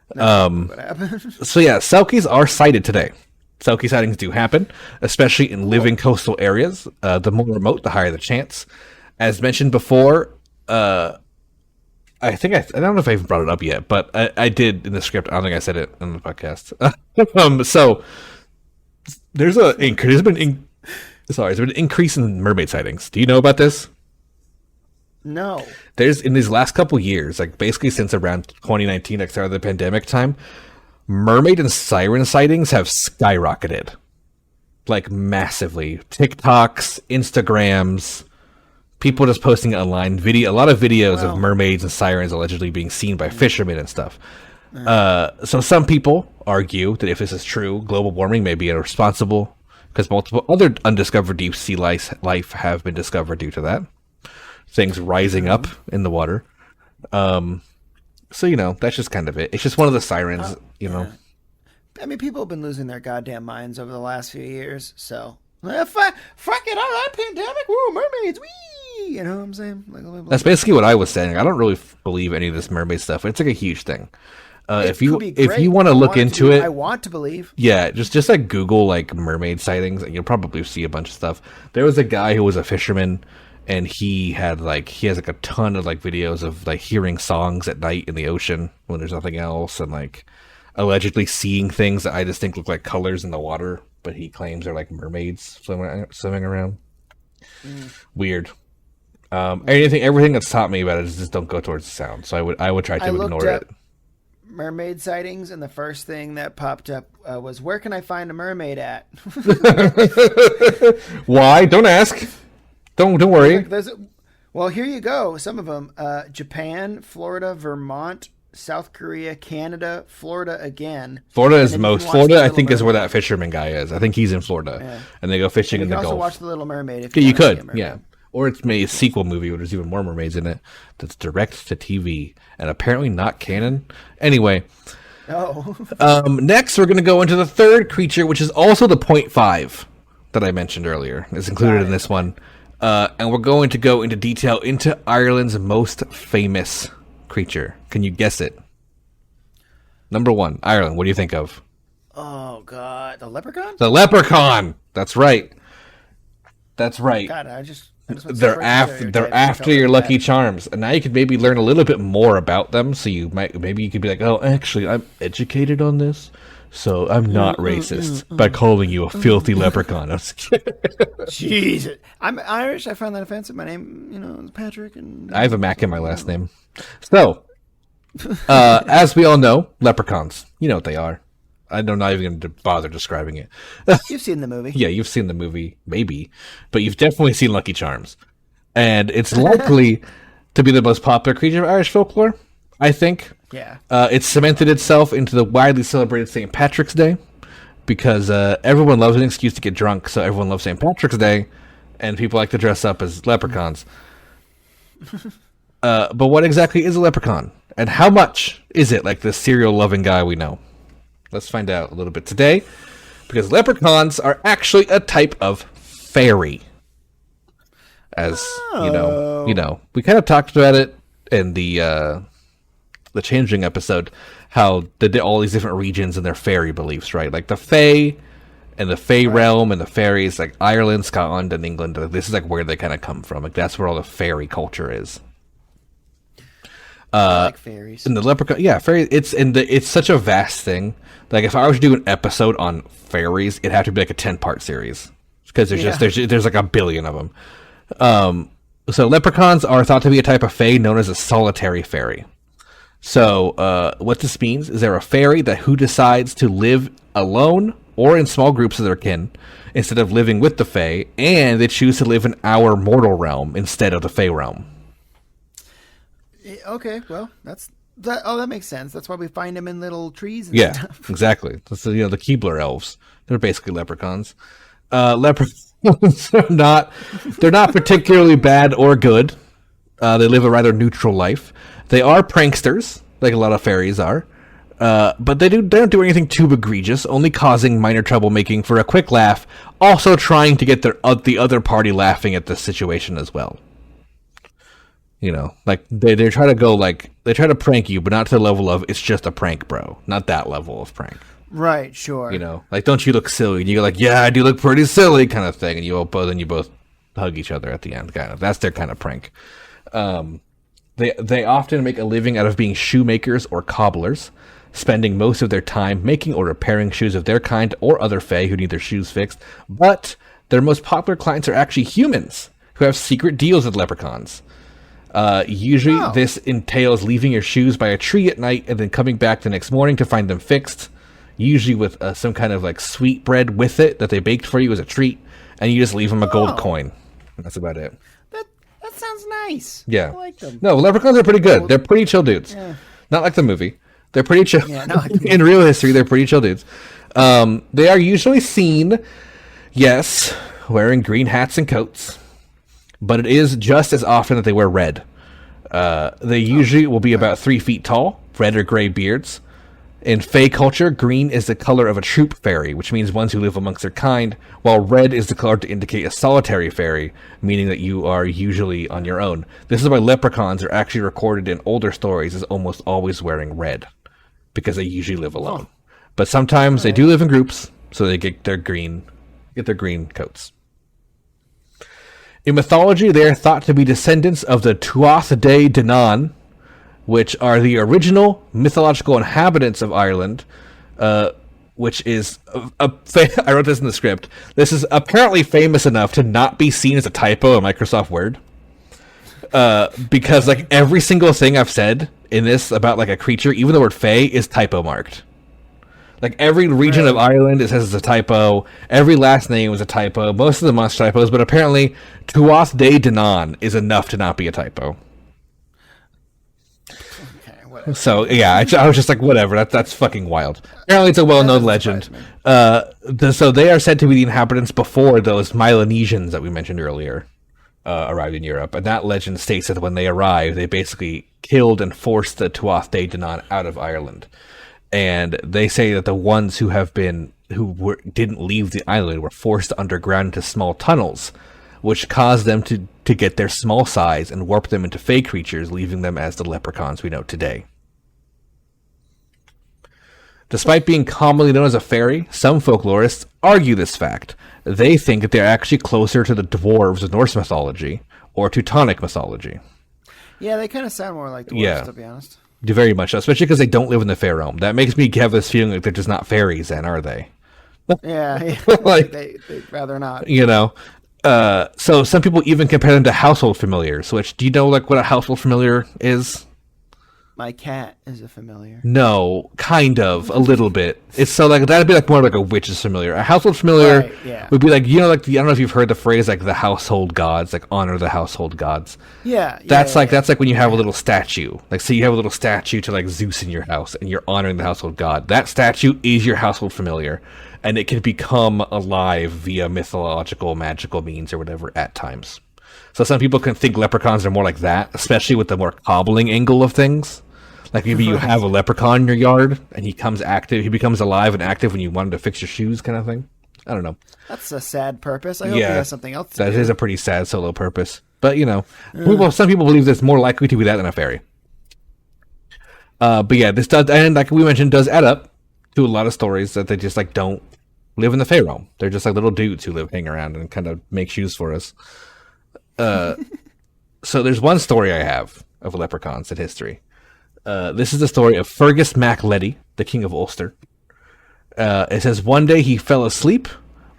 What happened. So yeah, Selkies are sighted today. Selkie sightings do happen, especially in living coastal areas. The more remote, the higher the chance. As mentioned before, I don't know if I even brought it up yet, but I did in the script. I don't think I said it on the podcast. So there's been an increase in mermaid sightings. Do you know about this? No. There's in these last couple years, basically since around 2019, start of the pandemic time, mermaid and siren sightings have skyrocketed, massively. TikToks, Instagrams, people just posting it online. A lot of videos of mermaids and sirens allegedly being seen by fishermen and stuff. So some people argue that if this is true, global warming may be irresponsible because multiple other undiscovered deep sea life have been discovered due to that. Things rising up in the water. So, that's just kind of it. It's just one of the sirens, Yeah. I mean, people have been losing their goddamn minds over the last few years, so... fuck it, all right, pandemic, woo, mermaids, wee! You know what I'm saying? That's basically what I was saying. I don't really believe any of this mermaid stuff. It's a huge thing. If you want to look into it... I want to believe. Yeah, just Google, mermaid sightings, and you'll probably see a bunch of stuff. There was a guy who was a fisherman and he has like a ton of like videos of like hearing songs at night in the ocean when there's nothing else, and like allegedly seeing things that I just think look like colors in the water, but he claims are like mermaids swimming around. Weird. Everything that's taught me about it is just don't go towards the sound. So I would try to ignore it. Mermaid sightings, and the first thing that popped up was, where can I find a mermaid at? Why? Don't ask. Don't worry. Well, here you go. Some of them: Japan, Florida, Vermont, South Korea, Canada, Florida again. Florida is most. Florida, I think, is where that fisherman guy is. I think he's in Florida, and they go fishing in the Gulf. You can also watch The Little Mermaid. If you could, yeah. Or it's made a sequel movie where there's even more mermaids in it that's direct to TV and apparently not canon. Anyway. Oh. Next, we're going to go into the third creature, which is also the 0.5 that I mentioned earlier. It's included in this one. And we're going to go into detail into Ireland's most famous creature. Can you guess it? Number 1, Ireland. What do you think of? Oh, God. The leprechaun? The leprechaun! That's right. That's right. God, they're after your Lucky Charms, and now you could maybe learn a little bit more about them. So you could be like, oh, actually, I'm educated on this, so I'm not racist by calling you a filthy leprechaun. Jeez, I'm Irish. I found that offensive. My name, is Patrick, and I have a Mac in my last name. So, as we all know, leprechauns. You know what they are. I'm not even going to bother describing it. You've seen the movie. Yeah, you've seen the movie, maybe. But you've definitely seen Lucky Charms. And it's likely to be the most popular creature of Irish folklore, I think. Yeah. It's cemented itself into the widely celebrated St. Patrick's Day because everyone loves an excuse to get drunk, so everyone loves St. Patrick's Day, and people like to dress up as leprechauns. But what exactly is a leprechaun? And how much is it like the cereal-loving guy we know? Let's find out a little bit today, because leprechauns are actually a type of fairy. As you know, we kind of talked about it in the Changeling episode, how all these different regions and their fairy beliefs, right? Like the Fae and the Fae realm and the fairies, like Ireland, Scotland, and England. This is like where they kind of come from. Like that's where all the fairy culture is. I like fairies. And the leprechaun, yeah, fairies. It's such a vast thing. Like if I was to do an episode on fairies, it'd have to be like a 10-part series because there's like a billion of them. So leprechauns are thought to be a type of fae known as a solitary fairy. So what this means is they're a fairy who decides to live alone or in small groups of their kin instead of living with the fae, and they choose to live in our mortal realm instead of the fae realm. Okay, well, that makes sense. That's why we find them in little trees and stuff. Exactly. That's the Keebler elves. They're basically leprechauns. Leprechauns are not particularly bad or good. They live a rather neutral life. They are pranksters, like a lot of fairies are. But they don't do anything too egregious, only causing minor troublemaking for a quick laugh, also trying to get the other party laughing at the situation as well. Like they try to prank you, but not to the level of it's just a prank, bro. Not that level of prank. Right, sure. Like don't you look silly? And you go like, yeah, I do look pretty silly, kind of thing. And you both hug each other at the end, kind of. That's their kind of prank. They often make a living out of being shoemakers or cobblers, spending most of their time making or repairing shoes of their kind or other fae who need their shoes fixed. But their most popular clients are actually humans who have secret deals with leprechauns. Usually this entails leaving your shoes by a tree at night and then coming back the next morning to find them fixed, usually with some kind of like sweet bread with it that they baked for you as a treat, and you just leave them a gold coin. That's about it. That sounds nice. Yeah. I like them. No, leprechauns are pretty good. They're pretty chill dudes. Yeah. Not like the movie. They're pretty chill. Yeah, no, in real history, they're pretty chill dudes. They are usually seen, yes, wearing green hats and coats. But it is just as often that they wear red. They usually will be about 3 feet tall, red or gray beards. In Fae culture, green is the color of a troop fairy, which means ones who live amongst their kind, while red is the color to indicate a solitary fairy, meaning that you are usually on your own. This is why leprechauns are actually recorded in older stories as almost always wearing red, because they usually live alone. But sometimes they do live in groups, so they get their green coats. In mythology, they are thought to be descendants of the Tuatha De Danann, which are the original mythological inhabitants of Ireland, which is I wrote this in the script. This is apparently famous enough to not be seen as a typo in Microsoft Word, because like every single thing I've said in this about like a creature, even the word "fae" is typo marked. Like every region of Ireland, it says it's a typo. Every last name is a typo. Most of the monster typos, but apparently Tuatha De Danann is enough to not be a typo. So yeah, I was just like, whatever. That's fucking wild. Apparently, it's a well-known legend. So they are said to be the inhabitants before those Melanesians that we mentioned earlier arrived in Europe, and that legend states that when they arrived, they basically killed and forced the Tuatha De Danann out of Ireland. And they say that the ones who didn't leave the island were forced underground into small tunnels, which caused them to get their small size and warp them into fey creatures, leaving them as the leprechauns we know today. Despite being commonly known as a fairy, some folklorists argue this fact. They think that they're actually closer to the dwarves of Norse mythology or Teutonic mythology. Yeah, they kind of sound more like dwarves, to be honest. Very much so, especially because they don't live in the fae realm. That makes me have this feeling like they're just not fairies then, are they? Yeah. Like, they'd rather not. You know? So some people even compare them to household familiars, which, do you know like what a household familiar is? My cat is a familiar. No, kind of, a little bit. It's so like that'd be like more like a witch's familiar. A household familiar would be like, you know, like I don't know if you've heard the phrase like the household gods, like honor the household gods. Yeah. That's like when you have a little statue. Like, say you have a little statue to like Zeus in your house, and you're honoring the household god. That statue is your household familiar, and it can become alive via mythological, magical means or whatever at times. So some people can think leprechauns are more like that, especially with the more cobbling angle of things. Like maybe you have a leprechaun in your yard, and he becomes alive and active when you want him to fix your shoes, kind of thing. I don't know. That's a sad purpose. I hope he has something else to do. That is a pretty sad solo purpose. But, you know, some people believe it's more likely to be that than a fairy. But yeah, this does, and like we mentioned, does add up to a lot of stories that they just like don't live in the fae realm. They're just like little dudes who hang around and kind of make shoes for us. So there's one story I have of leprechauns in history. This is the story of Fergus Mac Letty, the king of Ulster. It says, one day he fell asleep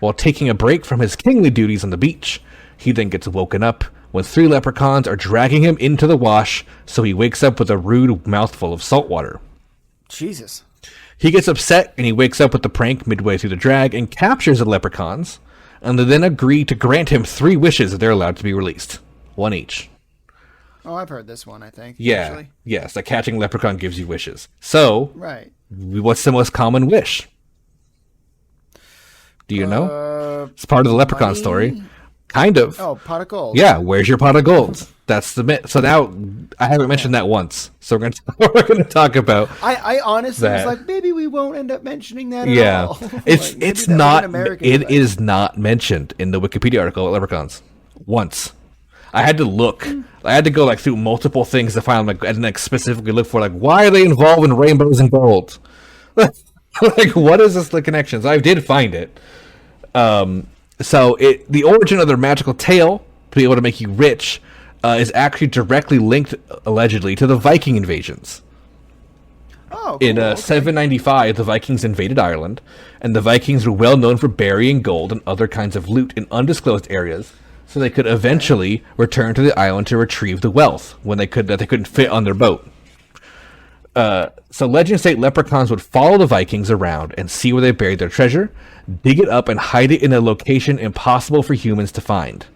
while taking a break from his kingly duties on the beach. He then gets woken up when 3 leprechauns are dragging him into the wash, so he wakes up with a rude mouthful of salt water. Jesus. He gets upset, and he wakes up with the prank midway through the drag and captures the leprechauns, and they then agree to grant him 3 wishes that they're allowed to be released. 1 each. Oh, I've heard this one, I think. Yeah. Actually. Yes, like catching leprechaun gives you wishes. So, right. What's the most common wish? Do you know? It's part of the leprechaun story. Kind of. Oh, pot of gold. Yeah, where's your pot of gold? That's the myth. So now, I haven't mentioned that once. So we're going to talk about I honestly was like, maybe we won't end up mentioning that at all. It's not, it is not mentioned in the Wikipedia article about leprechauns. Once. I had to look. I had to go like through multiple things to find like and like specifically look for like why are they involved in rainbows and gold? Like what is this the connections? I did find it. So the origin of their magical tale to be able to make you rich is actually directly linked allegedly to the Viking invasions. Oh, cool. In 795, the Vikings invaded Ireland, and the Vikings were well known for burying gold and other kinds of loot in undisclosed areas. So they could eventually return to the island to retrieve the wealth when they couldn't fit on their boat. So legends say leprechauns would follow the Vikings around and see where they buried their treasure, dig it up, and hide it in a location impossible for humans to find.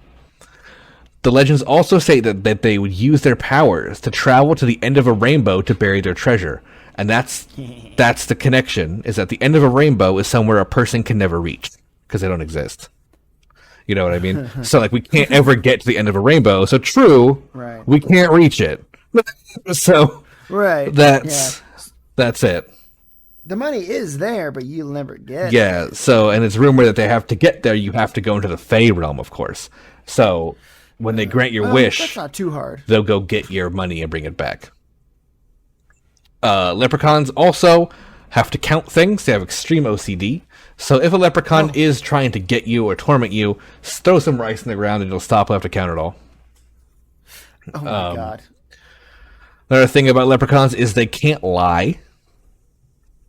The legends also say that they would use their powers to travel to the end of a rainbow to bury their treasure. And that's the connection, is that the end of a rainbow is somewhere a person can never reach, because they don't exist. You know what I mean? So, like, we can't ever get to the end of a rainbow. So, true, right. We can't reach it. So, right. That's it. The money is there, but you'll never get it. Yeah, so, and it's rumored that they have to get there, you have to go into the Fae realm, of course. So, when they grant your wish, that's not too hard. They'll go get your money and bring it back. Leprechauns also have to count things. They have extreme OCD. So if a leprechaun is trying to get you or torment you, throw some rice in the ground and it'll stop. You'll have to count it all. Oh my god. Another thing about leprechauns is they can't lie.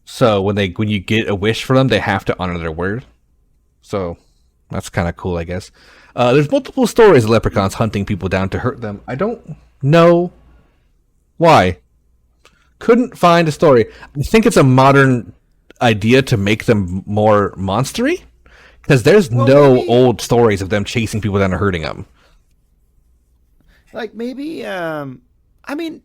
So when you get a wish for them, they have to honor their word. So that's kind of cool, I guess. There's multiple stories of leprechauns hunting people down to hurt them. I don't know why. Couldn't find a story. I think it's a modern idea to make them more monstery, because there's no old stories of them chasing people down and hurting them. Like maybe, I mean,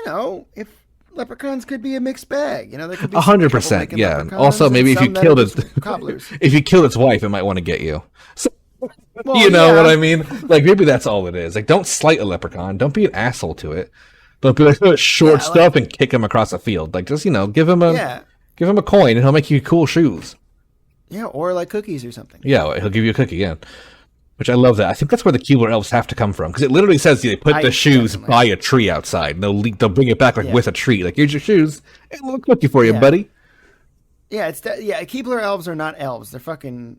if leprechauns could be a mixed bag, there could be 100%. Yeah. Also, maybe if you killed if you killed its wife, it might want to get you. So, well, what I mean? Like maybe that's all it is. Like, don't slight a leprechaun. Don't be an asshole to it. Don't be like short stuff and kick him across a field. Like, just give him a coin and he'll make you cool shoes. Yeah, or like cookies or something. Yeah, he'll give you a cookie. Yeah. Which I love that. I think that's where the Keebler elves have to come from, because it literally says they put the shoes by a tree outside. And they'll bring it back with a tree. Like, here's your shoes, and a little cookie for you, buddy. Yeah, Keebler elves are not elves. They're fucking.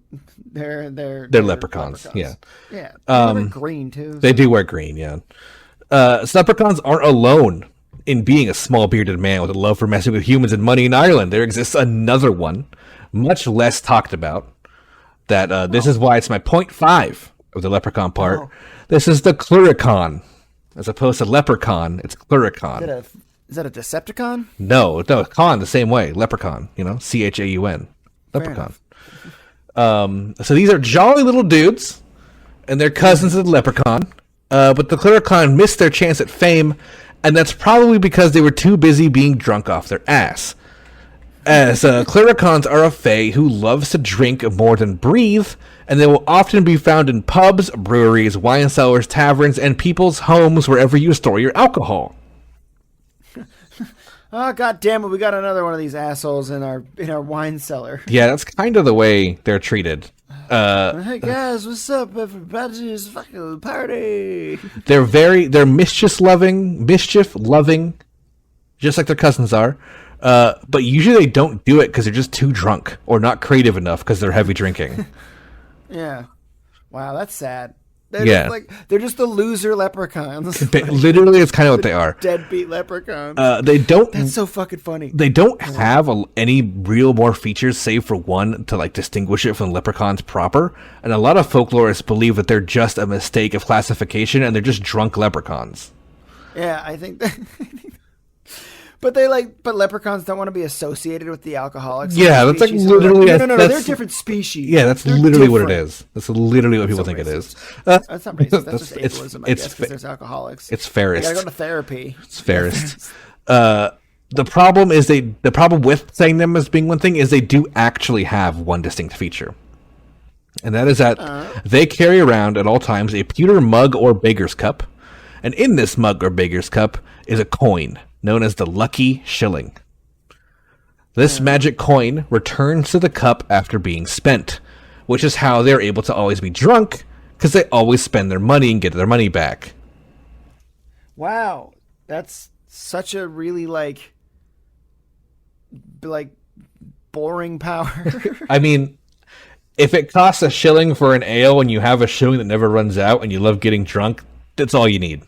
They're leprechauns. Yeah. Yeah. They wear green too. They do wear green. Yeah. So leprechauns aren't alone in being a small bearded man with a love for messing with humans and money in Ireland. There exists another one, much less talked about. This is why it's my 0.5 of the leprechaun part. Oh. This is the cluricon. As opposed to leprechaun, it's cluricon. Is that a Decepticon? No, con the same way. Leprechaun, Chaun. Leprechaun. So these are jolly little dudes, and they're cousins of the leprechaun. But the cluricon missed their chance at fame, and that's probably because they were too busy being drunk off their ass. As cluricons are a fae who loves to drink more than breathe, and they will often be found in pubs, breweries, wine cellars, taverns, and people's homes wherever you store your alcohol. Oh, god damn it, we got another one of these assholes in our wine cellar. Yeah, that's kind of the way they're treated. Hey guys, what's up, everybody? It's fucking party. They're mischief loving, just like their cousins are. But usually they don't do it because they're just too drunk or not creative enough because they're heavy drinking. Yeah. Wow, that's sad. They're just the loser leprechauns. Literally, it's kind of what they are. Deadbeat leprechauns. That's so fucking funny. They don't have any real more features save for one to distinguish it from leprechauns proper. And a lot of folklorists believe that they're just a mistake of classification and they're just drunk leprechauns. Yeah, I think that. But leprechauns don't want to be associated with the alcoholics. Yeah, that's literally. No, they're a different species. Yeah, that's literally what it is. That's literally what people think it is. That's not racist. That's just ableism, I guess, because there's alcoholics. It's fairest. They gotta go to therapy. It's fairest. The problem with saying them as being one thing is they do actually have one distinct feature. And that is that they carry around at all times a pewter mug or beggar's cup. And in this mug or beggar's cup is a coin known as the lucky shilling. This magic coin returns to the cup after being spent, which is how they're able to always be drunk, because they always spend their money and get their money back. Wow, that's such a really boring power. I mean, if it costs a shilling for an ale and you have a shilling that never runs out and you love getting drunk, that's all you need.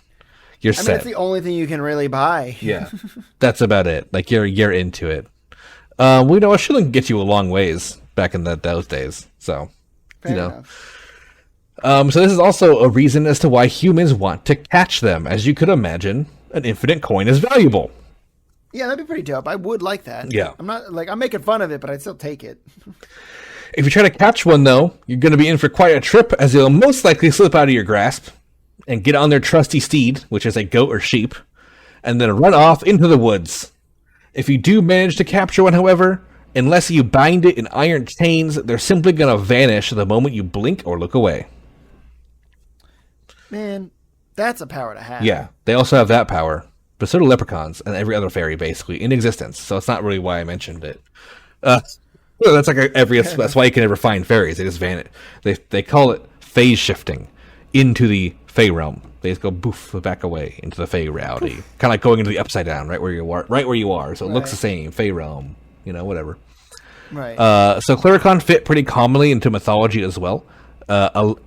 You're set. That's the only thing you can really buy. Yeah, that's about it. You're into it. We know a shilling can get you a long ways back in those days. So, Fair enough. So this is also a reason as to why humans want to catch them. As you could imagine, an infinite coin is valuable. Yeah, that'd be pretty dope. I would like that. Yeah. I'm not I'm making fun of it, but I'd still take it. If you try to catch one, though, you're going to be in for quite a trip, as they'll most likely slip out of your grasp and get on their trusty steed, which is a goat or sheep, and then run off into the woods. If you do manage to capture one, however, unless you bind it in iron chains, they're simply going to vanish the moment you blink or look away. Man, that's a power to have. Yeah, they also have that power, but so do leprechauns and every other fairy, basically, in existence, so it's not really why I mentioned it. That's why you can never find fairies. They just vanish. They call it phase shifting into the Fey realm. They just go boof back away into the Fey reality, kind of like going into the upside down, right where you are. So it looks the same. Fey realm, whatever. Right. So Clyricon fit pretty commonly into mythology as well.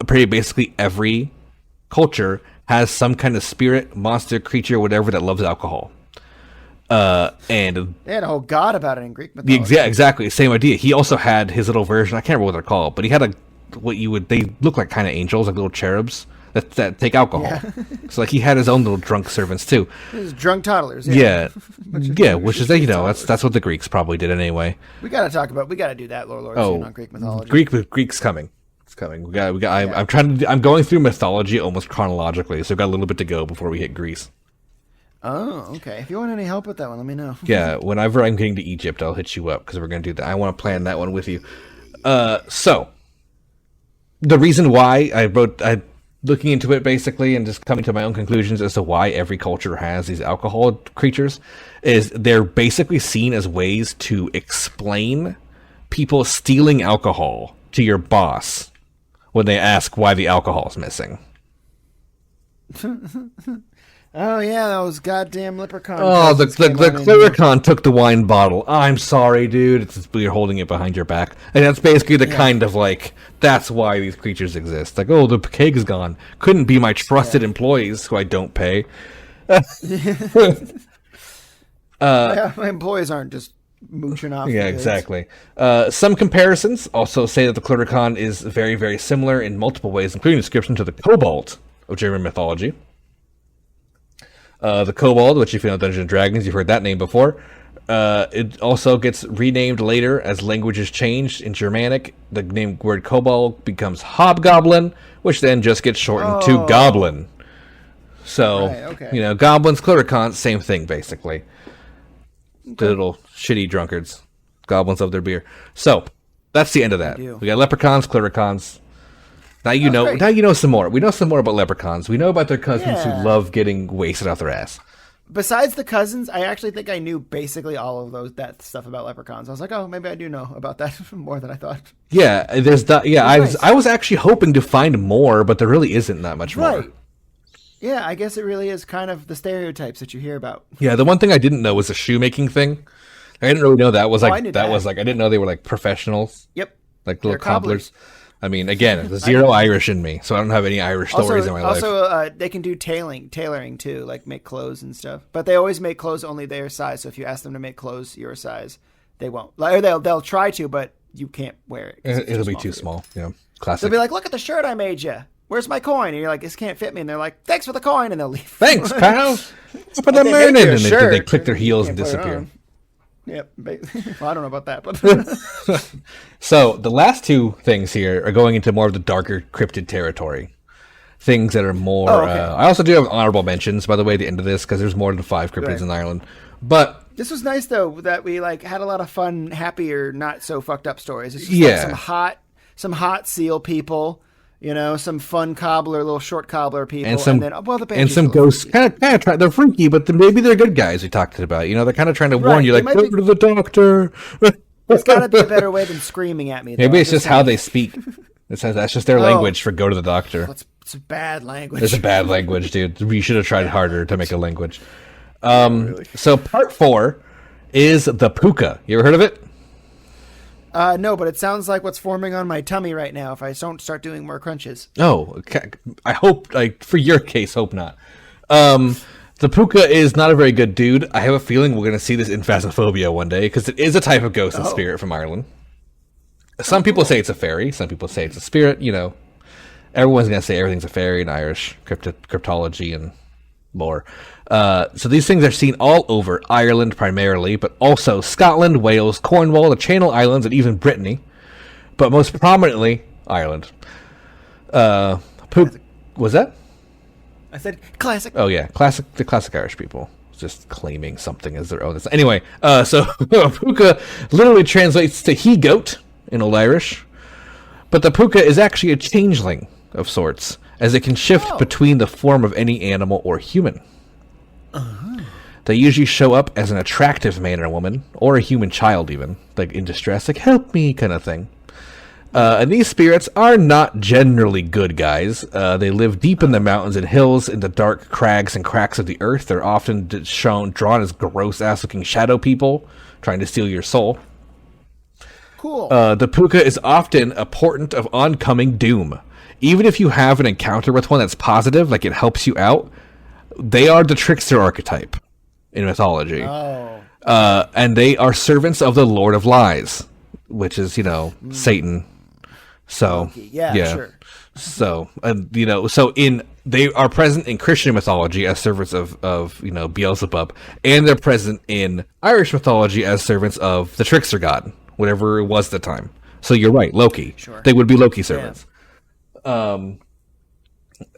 Pretty basically every culture has some kind of spirit, monster, creature, whatever that loves alcohol. And they had a whole god about it in Greek mythology. Exactly, same idea. He also had his little version. I can't remember what they're called, but he had they look like kind of angels, like little cherubs that take alcohol. Yeah. So like he had his own little drunk servants too. His drunk toddlers. Yeah, which is that's what the Greeks probably did anyway. We got to do that, Lord soon on Greek mythology. Greek's coming. It's coming. We got. I'm going through mythology almost chronologically, so we've got a little bit to go before we hit Greece. Oh, okay. If you want any help with that one, let me know. Yeah, whenever I'm getting to Egypt, I'll hit you up because we're going to do that. I want to plan that one with you. So, the reason why I looking into it basically and just coming to my own conclusions as to why every culture has these alcohol creatures is they're basically seen as ways to explain people stealing alcohol to your boss when they ask why the alcohol is missing. Oh yeah, those goddamn leprechaun. Oh, the Clyricon took the wine bottle. I'm sorry, dude. You're holding it behind your back, and that's basically the kind of like that's why these creatures exist. Like, oh, the keg's gone. Couldn't be my trusted employees who I don't pay. My employees aren't just mooching off. Yeah, exactly. Some comparisons also say that the Clyricon is very, very similar in multiple ways, including a description to the Kobold of German mythology. The Kobold, which if you know Dungeons and Dragons, you've heard that name before. It also gets renamed later as languages changed. In Germanic, the word Kobold becomes Hobgoblin, which then just gets shortened to Goblin. So, Goblins, Clyricons, same thing, basically. The little shitty drunkards. Goblins love their beer. So, that's the end of that. We got leprechauns, Clyricons. Now you know. Great. Now you know some more. We know some more about leprechauns. We know about their cousins who love getting wasted off their ass. Besides the cousins, I actually think I knew basically all of that stuff about leprechauns. I was like, oh, maybe I do know about that more than I thought. Yeah, there's that. Yeah, I was actually hoping to find more, but there really isn't that much more. Yeah, I guess it really is kind of the stereotypes that you hear about. Yeah, the one thing I didn't know was the shoemaking thing. I didn't really know that was like I didn't know they were like professionals. Yep, like little cobblers. I mean, again, there's zero Irish in me, so I don't have any Irish stories in my life. Also, they can do tailoring too, like make clothes and stuff. But they always make clothes only their size. So if you ask them to make clothes your size, they won't. Or they'll try to, but you can't wear it. It'll be too small. Yeah, classic. They'll be like, "Look at the shirt I made you. Where's my coin?" And you're like, "This can't fit me." And they're like, "Thanks for the coin," and they'll leave. Thanks, pal. Put them in, and they click their heels and disappear. Yep. Well, I don't know about that, but so the last two things here are going into more of the darker cryptid territory. Things that are more. I also do have honorable mentions, by the way, at the end of this, because there's more than 5 cryptids in Ireland. But this was nice though that we had a lot of fun, happier, not so fucked up stories. It's just some hot seal people. Some fun cobbler, little short cobbler people, and some ghosts. Kind of try. They're freaky, but maybe they're good guys. We talked about. They're kind of trying to warn you, like go to the doctor. It's got to be a better way than screaming at me. Maybe it's just how they speak. That's just their language for go to the doctor. It's a bad language. It's a bad language, dude. We should have tried harder to make a language. So part 4 is the puka. You ever heard of it? No, but it sounds like what's forming on my tummy right now if I don't start doing more crunches. Oh, okay. I hope, for your case, hope not. The puka is not a very good dude. I have a feeling we're going to see this in Phasmophobia one day, because it is a type of ghost and spirit from Ireland. Some people say it's a fairy. Some people say it's a spirit. Everyone's going to say everything's a fairy in Irish cryptology and lore. So these things are seen all over Ireland primarily, but also Scotland, Wales, Cornwall, the Channel Islands, and even Brittany. But most prominently, Ireland. Was that? I said classic. Oh yeah, the classic Irish people. Just claiming something as their own. Anyway, so puka literally translates to he-goat in Old Irish. But the puka is actually a changeling of sorts, as it can shift between the form of any animal or human. They usually show up as an attractive man or woman, or a human child even, like in distress, like help me kind of thing. And these spirits are not generally good guys. They live deep in the mountains and hills, in the dark crags and cracks of the earth. They're often drawn as gross ass looking shadow people, trying to steal your soul. Cool. The puka is often a portent of oncoming doom. Even if you have an encounter with one that's positive, like it helps you out, they are the trickster archetype in mythology. Oh. And they are servants of the Lord of Lies, which is, Satan. So, yeah, sure. So, they are present in Christian mythology as servants of Beelzebub, and they're present in Irish mythology as servants of the trickster god, whatever it was at the time. So you're right, Loki. Sure. They would be Loki servants. Yeah.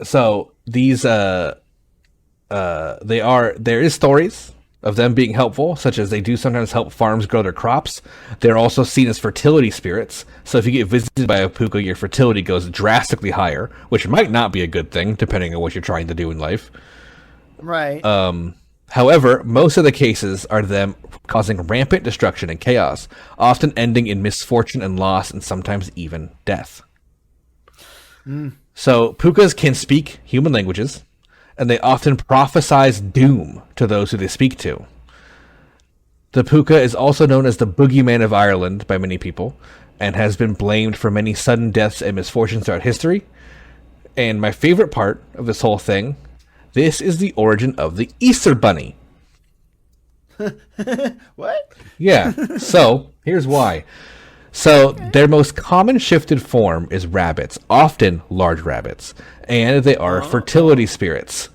So these, there is stories of them being helpful, such as they do sometimes help farms grow their crops. They're also seen as fertility spirits. So if you get visited by a puka, your fertility goes drastically higher, which might not be a good thing, depending on what you're trying to do in life. Right. However, most of the cases are them causing rampant destruction and chaos, often ending in misfortune and loss, and sometimes even death. So pukas can speak human languages, and they often prophesize doom to those who they speak to. The puka is also known as the boogeyman of Ireland by many people, and has been blamed for many sudden deaths and misfortunes throughout history. And my favorite part of this whole thing, this is the origin of the Easter Bunny. What? Yeah, so here's why. So their most common shifted form is rabbits, often large rabbits, and they are fertility spirits.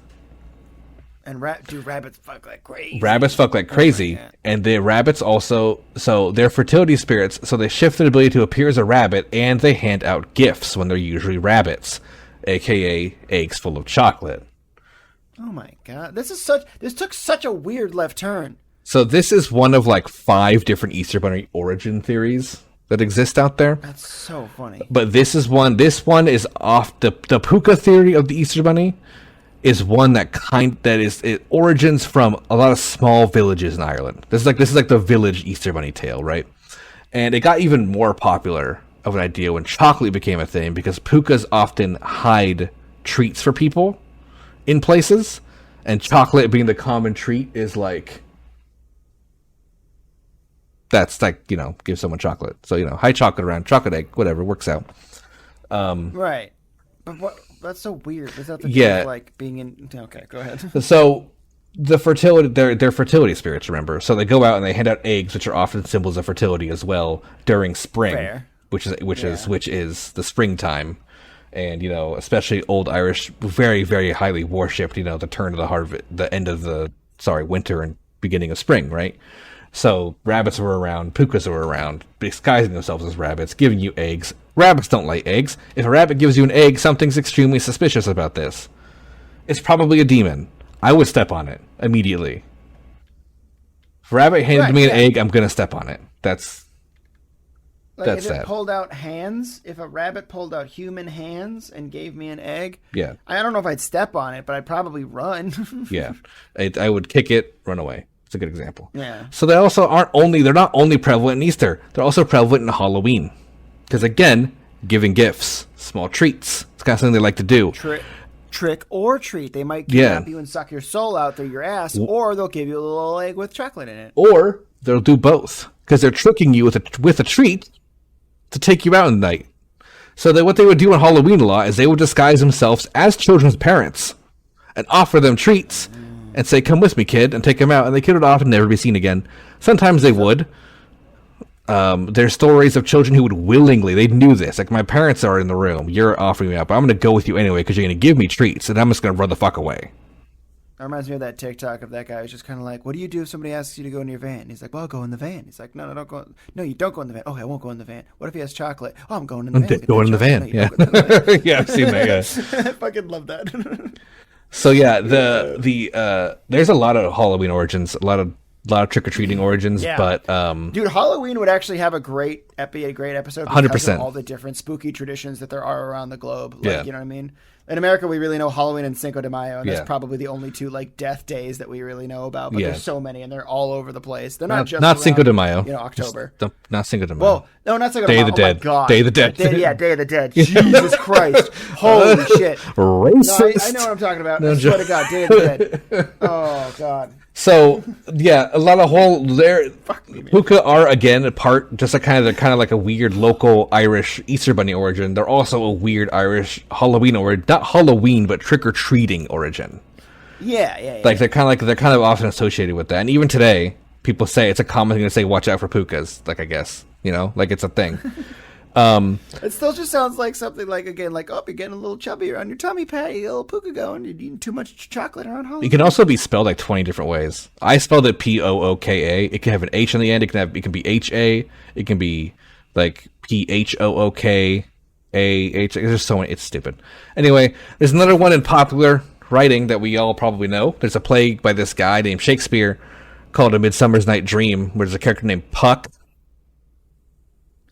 And do rabbits fuck like crazy? Rabbits fuck like crazy, and the rabbits also, so they're fertility spirits, so they shift their ability to appear as a rabbit, and they hand out gifts when they're usually rabbits, aka eggs full of chocolate. Oh my god, this took such a weird left turn. So this is one of like 5 different Easter Bunny origin theories that exist out there. That's so funny. But this one is off the puka theory of the Easter Bunny is one it origins from a lot of small villages in Ireland. This is like the village Easter Bunny tale, right? And it got even more popular of an idea when chocolate became a thing, because pukas often hide treats for people in places, and chocolate being the common treat is like, that's like, give someone chocolate. So, hide chocolate around, chocolate egg, whatever, works out. Right. But what? That's so weird. Is that the Yeah. of like being in? Okay, go ahead. So the fertility, they're fertility spirits, remember? So they go out and they hand out eggs, which are often symbols of fertility as well during spring, Fair. which is the springtime, and especially old Irish, very very highly worshipped. The turn of the harvest, the end of the winter and beginning of spring, right? So rabbits were around, pukas were around, disguising themselves as rabbits, giving you eggs. Rabbits don't lay eggs. If a rabbit gives you an egg, something's extremely suspicious about this. It's probably a demon. I would step on it immediately. If a rabbit handed me an egg, I'm gonna step on it. That's if sad. it pulled out hands, if a rabbit pulled out human hands and gave me an egg, yeah. I don't know if I'd step on it, but I'd probably run. Yeah, I would kick it, run away. It's a good example. Yeah. So they're not only prevalent in Easter, they're also prevalent in Halloween. Because again, giving gifts, small treats. It's kind of something they like to do. Trick or treat. They might kidnap you and suck your soul out through your ass, or they'll give you a little egg with chocolate in it. Or they'll do both, because they're tricking you with a treat to take you out at night. So what they would do on Halloween a lot is they would disguise themselves as children's parents and offer them treats and say, "Come with me, kid," and take them out. And the kid would often never be seen again. Sometimes they would. There's stories of children who would willingly, they knew this, like, my parents are in the room, you're offering me up, but I'm going to go with you anyway because you're going to give me treats, and I'm just going to run the fuck away. That reminds me of that TikTok of that guy who's just kind of like, what do you do if somebody asks you to go in your van? And he's like, well, I'll go in the van. He's like, no, don't go. No, you don't go in the van. Okay, I won't go in the van. What if he has chocolate? Oh, I'm going in the van. Going in the van, yeah. Yeah, I've seen that, yeah. I fucking love that. So yeah, there's a lot of Halloween origins, a lot of trick-or-treating origins, but dude, Halloween would actually have a great episode because 100%. of all the different spooky traditions that there are around the globe. Like, you know what I mean? In America, we really know Halloween and Cinco de Mayo, and Yeah. that's probably the only two like death days that we really know about. But Yeah. there's so many, and they're all over the place. They're Not just not around, Cinco de Mayo. October. Not Cinco de Mayo. Well, no, not Cinco de Day Mayo. of the Dead. Oh my God. Day of the Dead. Day of the Dead. Jesus Christ. Holy shit. Racist. No, I know what I'm talking about. No I swear joke. to God, Day of the Dead. Oh God. So yeah, a lot of puka are again a part, just a kind of like a weird local Irish Easter Bunny origin. They're also a weird Irish Halloween origin, not Halloween, but trick or treating origin. Yeah. Like they're kind of often associated with that, and even today, people say it's a common thing to say, "Watch out for pukas." Like I guess like it's a thing. It still just sounds like something like, again, like, oh, you're getting a little chubby on your tummy, Patty, a little puka going, you're eating too much chocolate around Halloween. It can also be spelled like 20 different ways. I spelled it Pooka. It can have an H on the end. It can be HA. It can be like PHOOK. There's so many. It's stupid. Anyway, there's another one in popular writing that we all probably know. There's a play by this guy named Shakespeare called A Midsummer's Night Dream, where there's a character named Puck.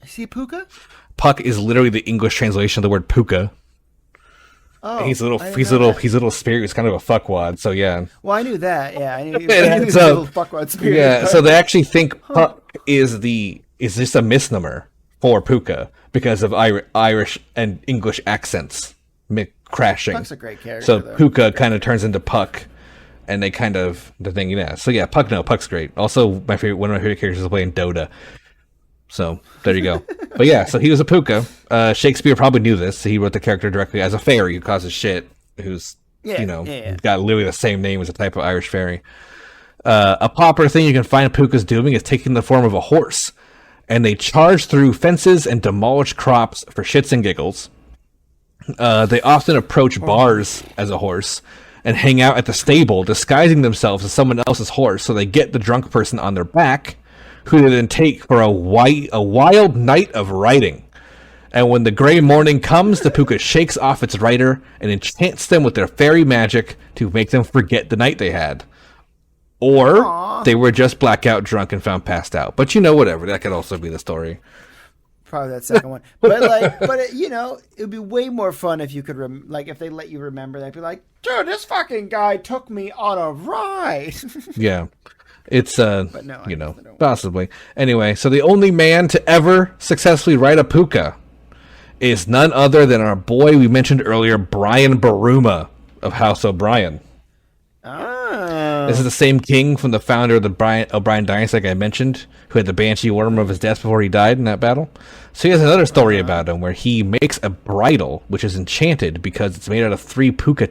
I see puka? Puck is literally the English translation of the word puka. Oh, He's a little spirit. He's kind of a fuckwad. So yeah. Well, I knew that. Yeah, I knew he adds was a up. little fuckwad spirit. Yeah. So they actually think Puck is just a misnomer for puka because of Irish and English accents crashing. Puck's a great character. So though. puka kind of turns into puck, and they kind of the thing. Yeah. So yeah, Puck's great. Also, one of my favorite characters is playing Dota. So there you go. But yeah, so he was a puka. Shakespeare probably knew this. So he wrote the character directly as a fairy who causes shit, who's got literally the same name as a type of Irish fairy. A popular thing you can find pukas doing is taking the form of a horse, and they charge through fences and demolish crops for shits and giggles. They often approach bars as a horse and hang out at the stable, disguising themselves as someone else's horse, so they get the drunk person on their back, who they then take for a wild night of riding. And when the gray morning comes, the puka shakes off its rider and enchants them with their fairy magic to make them forget the night they had. Or they were just blackout drunk and found passed out. But whatever. That could also be the story. Probably that second one. But it would be way more fun if you could, if they let you remember. They'd be like, dude, this fucking guy took me on a ride. Yeah. It's, but no, possibly. Anyway, so the only man to ever successfully ride a puka is none other than our boy we mentioned earlier, Brian Baruma of House O'Brien. Oh. This is the same king from the founder of the O'Brien dynasty, like I mentioned, who had the banshee worm of his death before he died in that battle. So he has another story about him where he makes a bridle, which is enchanted because it's made out of 3 puka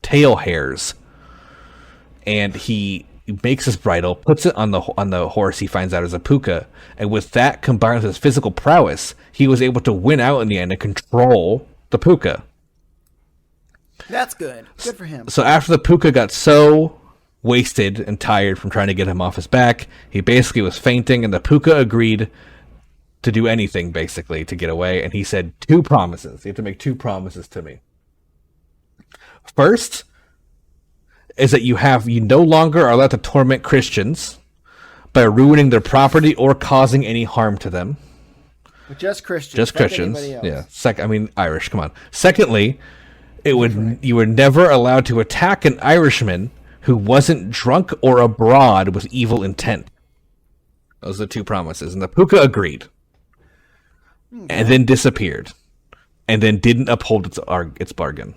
tail hairs. And he makes this bridle, puts it on the horse he finds out is a puka, and with that combined with his physical prowess, he was able to win out in the end and control the puka. That's good. Good for him. So after the puka got so wasted and tired from trying to get him off his back, he basically was fainting, and the puka agreed to do anything basically to get away, and he said 2 promises. You have to make 2 promises to me. First is that you no longer are allowed to torment Christians by ruining their property or causing any harm to them. But just Christians. Just Christians. Yeah. Irish. Come on. Secondly, you were never allowed to attack an Irishman who wasn't drunk or abroad with evil intent. Those are the 2 promises, and the puka agreed, and then disappeared, and then didn't uphold its bargain.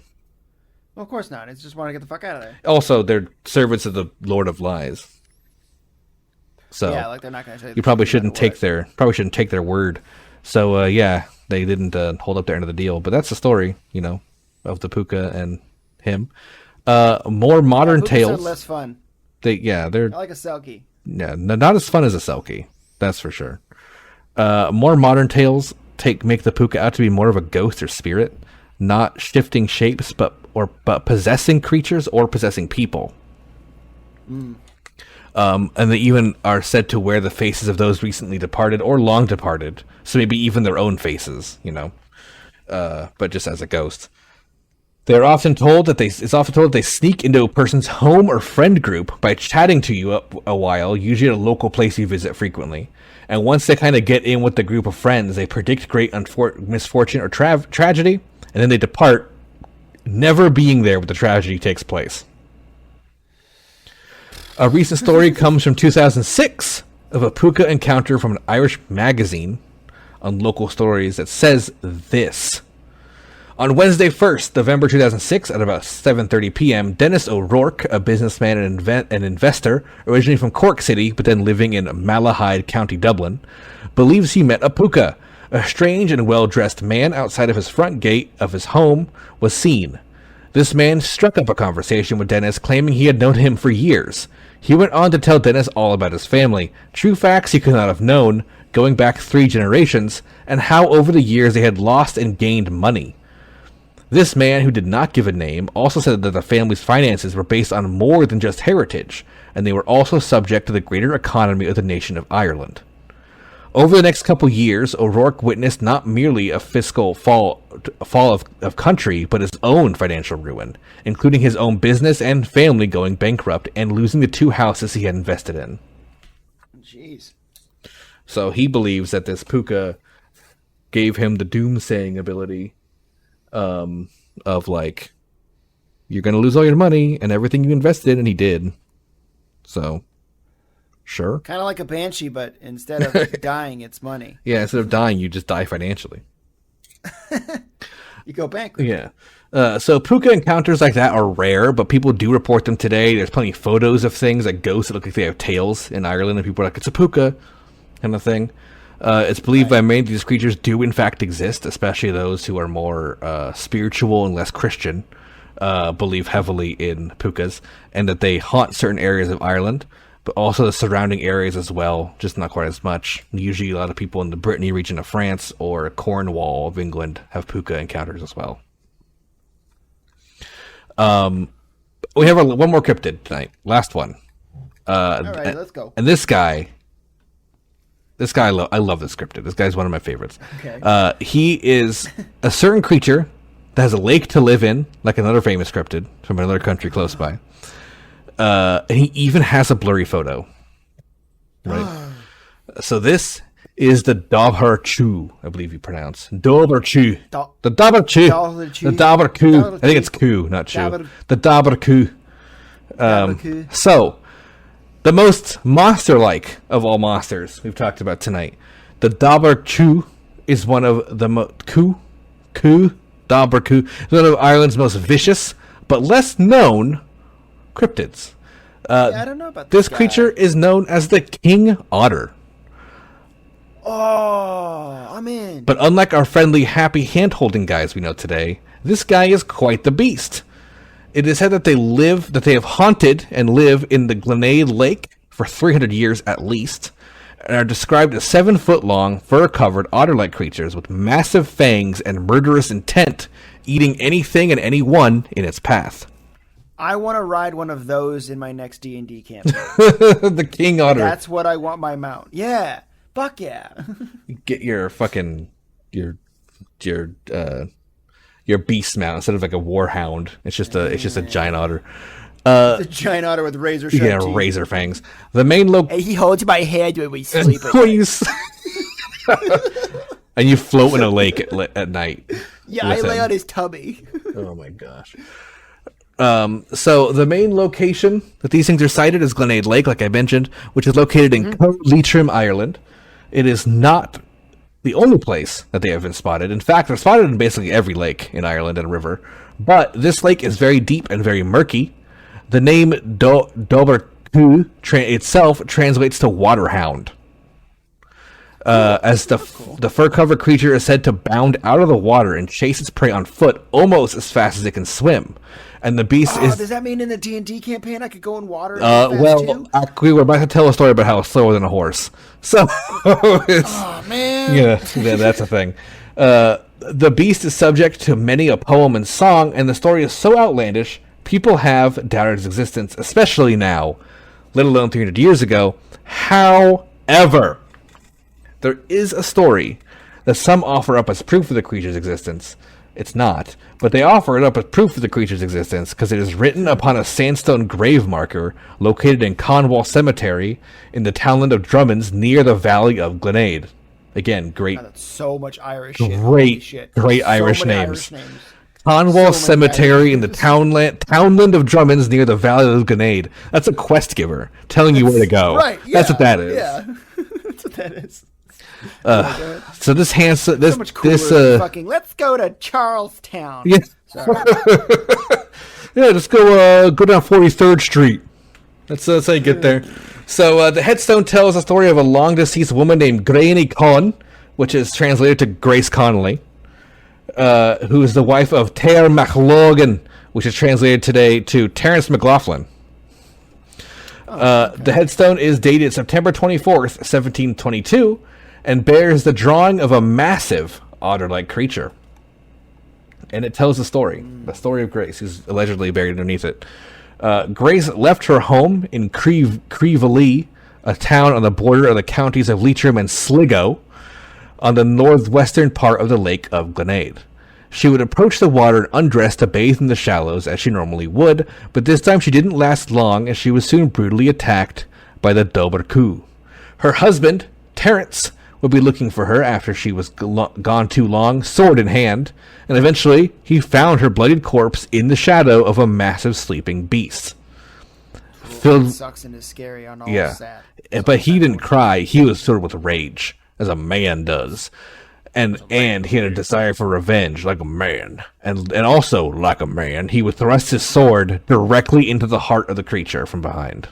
Well, of course not. It's just want to get the fuck out of there. Also, they're servants of the Lord of Lies. So yeah, they're not going to say. You probably shouldn't take their word. So they didn't hold up their end of the deal. But that's the story, of the puka and him. More modern tales. Sound less fun. They're. I like a selkie. Yeah, not as fun as a selkie. That's for sure. More modern tales make the puka out to be more of a ghost or spirit, not shifting shapes, but possessing creatures or possessing people. And they even are said to wear the faces of those recently departed or long departed, so maybe even their own faces, but just as a ghost. It's often told that they sneak into a person's home or friend group by chatting to you a while, usually at a local place you visit frequently. And once they kind of get in with the group of friends, they predict great misfortune or tragedy, and then they depart never being there when the tragedy takes place. A recent story comes from 2006 of a puka encounter from an Irish magazine on local stories that says this. On Wednesday 1st, November 2006, at about 7:30 p.m., Dennis O'Rourke, a businessman and an investor, originally from Cork City, but then living in Malahide, County Dublin, believes he met a puka. A strange and well-dressed man outside of his front gate of his home was seen. This man struck up a conversation with Dennis, claiming he had known him for years. He went on to tell Dennis all about his family, true facts he could not have known, going back 3 generations, and how over the years they had lost and gained money. This man, who did not give a name, also said that the family's finances were based on more than just heritage, and they were also subject to the greater economy of the nation of Ireland. Over the next couple years, O'Rourke witnessed not merely a fiscal fall of country, but his own financial ruin, including his own business and family going bankrupt and losing the 2 houses he had invested in. Jeez. So he believes that this puka gave him the doomsaying ability of like, you're going to lose all your money and everything you invested in, and he did. So, sure. Kind of like a banshee, but instead of dying, it's money. Yeah, instead of dying, you just die financially. You go bankrupt. Yeah. So puka encounters like that are rare, but people do report them today. There's plenty of photos of things like ghosts that look like they have tails in Ireland, and people are like, it's a puka kind of thing. It's believed by many these creatures do in fact exist, especially those who are more spiritual and less Christian, believe heavily in pukas, and that they haunt certain areas of Ireland, but also the surrounding areas as well, just not quite as much. Usually a lot of people in the Brittany region of France or Cornwall of England have puka encounters as well. We have one more cryptid tonight. Last one. All right, let's go. And this guy, I love this cryptid. This guy's one of my favorites. Okay. He is a certain creature that has a lake to live in, like another famous cryptid from another country close by. And he even has a blurry photo. Right. So this is the Dobhar-Chu, I believe you pronounce. Dobhar-Chu. The Dobhar-Chu. The Dobhar-Chu. I think it's Chu, not Chu. The Dobhar-Chu. So, the most monster-like of all monsters we've talked about tonight. The Dobhar-Chu is one of the Dobhar-Chu is one of Ireland's most vicious, but less known cryptids. I don't know about this creature is known as the King Otter. Oh, I'm in. But unlike our friendly, happy hand-holding guys we know today, this guy is quite the beast. It is said that they have haunted and live in the Glenade Lake for 300 years at least, and are described as 7-foot-long, fur-covered, otter-like creatures with massive fangs and murderous intent, eating anything and anyone in its path. I want to ride one of those in my next D&D campaign. The King Otter. That's what I want my mount. Yeah. Fuck yeah. Get your fucking your beast mount instead of like a warhound. It's just a giant otter. The giant otter with razor sharp teeth. Razor fangs. The main Hey, he holds my head when we sleep. And you float in a lake at night. Yeah, I lay on his tummy. Oh my gosh. So the main location that these things are sighted is Glenade Lake, like I mentioned, which is located in Leitrim, Ireland. It is not the only place that they have been spotted. In fact, they're spotted in basically every lake in Ireland and river. But this lake is very deep and very murky. The name Dobhar-Chu itself translates to waterhound. As the fur-covered creature is said to bound out of the water and chase its prey on foot almost as fast as it can swim. And the beast is... Does that mean in the D&D campaign I could go in water? We were about to tell a story about how it's slower than a horse. So... oh, man. Yeah, that's a thing. The beast is subject to many a poem and song, and the story is so outlandish, people have doubted its existence, especially now, let alone 300 years ago. However, there is a story that some offer up as proof of the creature's existence. It's not, but they offer it up as proof of the creature's existence because it is written upon a sandstone grave marker located in Conwall Cemetery in the townland of Drummonds near the valley of Glenade. Again, great. God, that's so much Irish shit. Great so Irish names. Conwall Cemetery in the townland of Drummonds near the Valley of Grenade. That's a quest giver telling you where to go. Right. Yeah, that's what that is. Yeah. That's what that is. So this handsome, this so much cooler than fucking. Let's go to Charlestown. Yeah. Yeah. Just go down 43rd Street. That's how you get there. So the headstone tells the story of a long deceased woman named Granny Conn, which is translated to Grace Connolly, who is the wife of Tair MacLogan, which is translated today to Terence McLaughlin. The headstone is dated September 24th, 1722, and bears the drawing of a massive otter-like creature. And it tells the story of Grace, who's allegedly buried underneath it. Grace left her home in Creevalee, a town on the border of the counties of Leitrim and Sligo, on the northwestern part of the Lake of Glenade. She would approach the water and undress to bathe in the shallows as she normally would, but this time she didn't last long as she was soon brutally attacked by the Dober Coo. Her husband, Terence, would be looking for her after she was gone too long, sword in hand, and eventually he found her bloodied corpse in the shadow of a massive sleeping beast. Filled sucks and is scary on all sad. But he didn't cry. He was filled with rage, as a man does. And he had a desire for revenge, like a man. And also, like a man, he would thrust his sword directly into the heart of the creature from behind.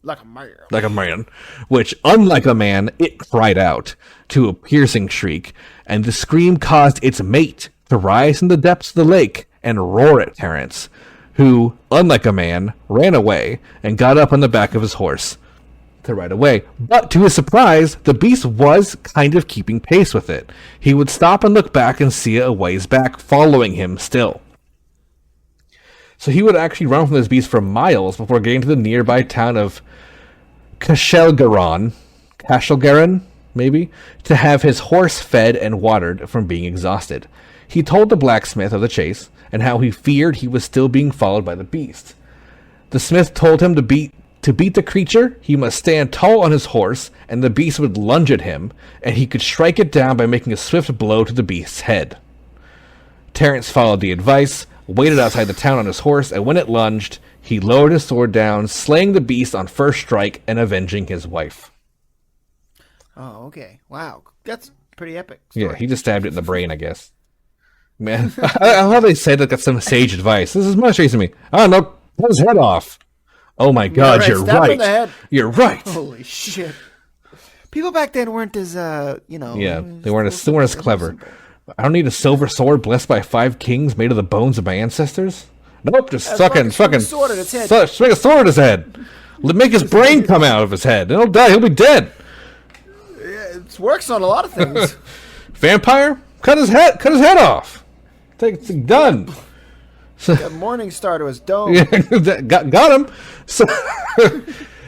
Like a man. Like a man. Which, unlike a man, it cried out to a piercing shriek, and the scream caused its mate to rise from the depths of the lake and roar at Terence, who, unlike a man, ran away and got up on the back of his horse to ride away. But to his surprise, the beast was kind of keeping pace with it. He would stop and look back and see it a ways back, following him still. So he would actually run from this beast for miles before getting to the nearby town of Cashelgaron, maybe, to have his horse fed and watered from being exhausted. He told the blacksmith of the chase and how he feared he was still being followed by the beast. The smith told him to beat the creature, he must stand tall on his horse, and the beast would lunge at him, and he could strike it down by making a swift blow to the beast's head. Terence followed the advice, waited outside the town on his horse, and when it lunged, he lowered his sword down, slaying the beast on first strike and avenging his wife. Oh, okay. Wow. That's pretty epic story. Yeah, he just stabbed it in the brain, I guess. Man, I love how they said that got some sage advice. This is much easier to me. I don't know, cut his head off. Oh my God, you're right. In the head. You're right. Holy shit. People back then weren't as, Yeah, they weren't as clever. I don't need a silver sword blessed by 5 kings made of the bones of my ancestors. Nope, just fucking sword at his head. Swing a sword at his head. Make his brain come out of his head. And he'll die. He'll be dead. Yeah, it works on a lot of things. Vampire, cut his head off. It's done. That morning star to his dome. Yeah, got him. So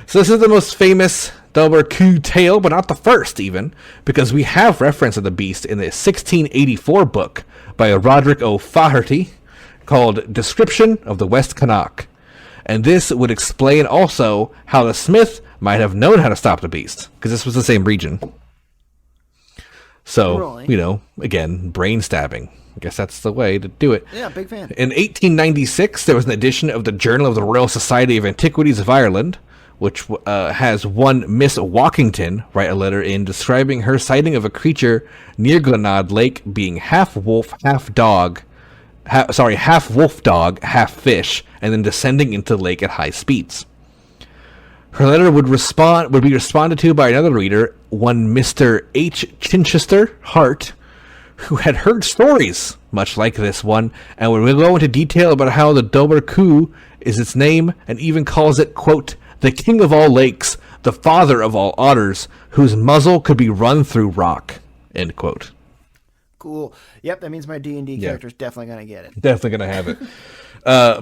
this is the most famous Dober Coo tale, but not the first even, because we have reference of the beast in the 1684 book by Roderick O'Flaherty called Description of the West Connacht. And this would explain also how the smith might have known how to stop the beast, because this was the same region. So, really? Again, brain stabbing. I guess that's the way to do it. Yeah, big fan. In 1896, there was an edition of the Journal of the Royal Society of Antiquities of Ireland, which has one Miss Walkington write a letter in describing her sighting of a creature near Glenade Lake being half wolf, half wolf dog, half fish, and then descending into the lake at high speeds. Her letter would be responded to by another reader, one Mr. H. Chichester Hart, who had heard stories much like this one, and would go into detail about how the Dober Coo is its name, and even calls it, quote, the king of all lakes, the father of all otters, whose muzzle could be run through rock, end quote. Cool. Yep, that means my D&D character's definitely going to get it. Definitely going to have it.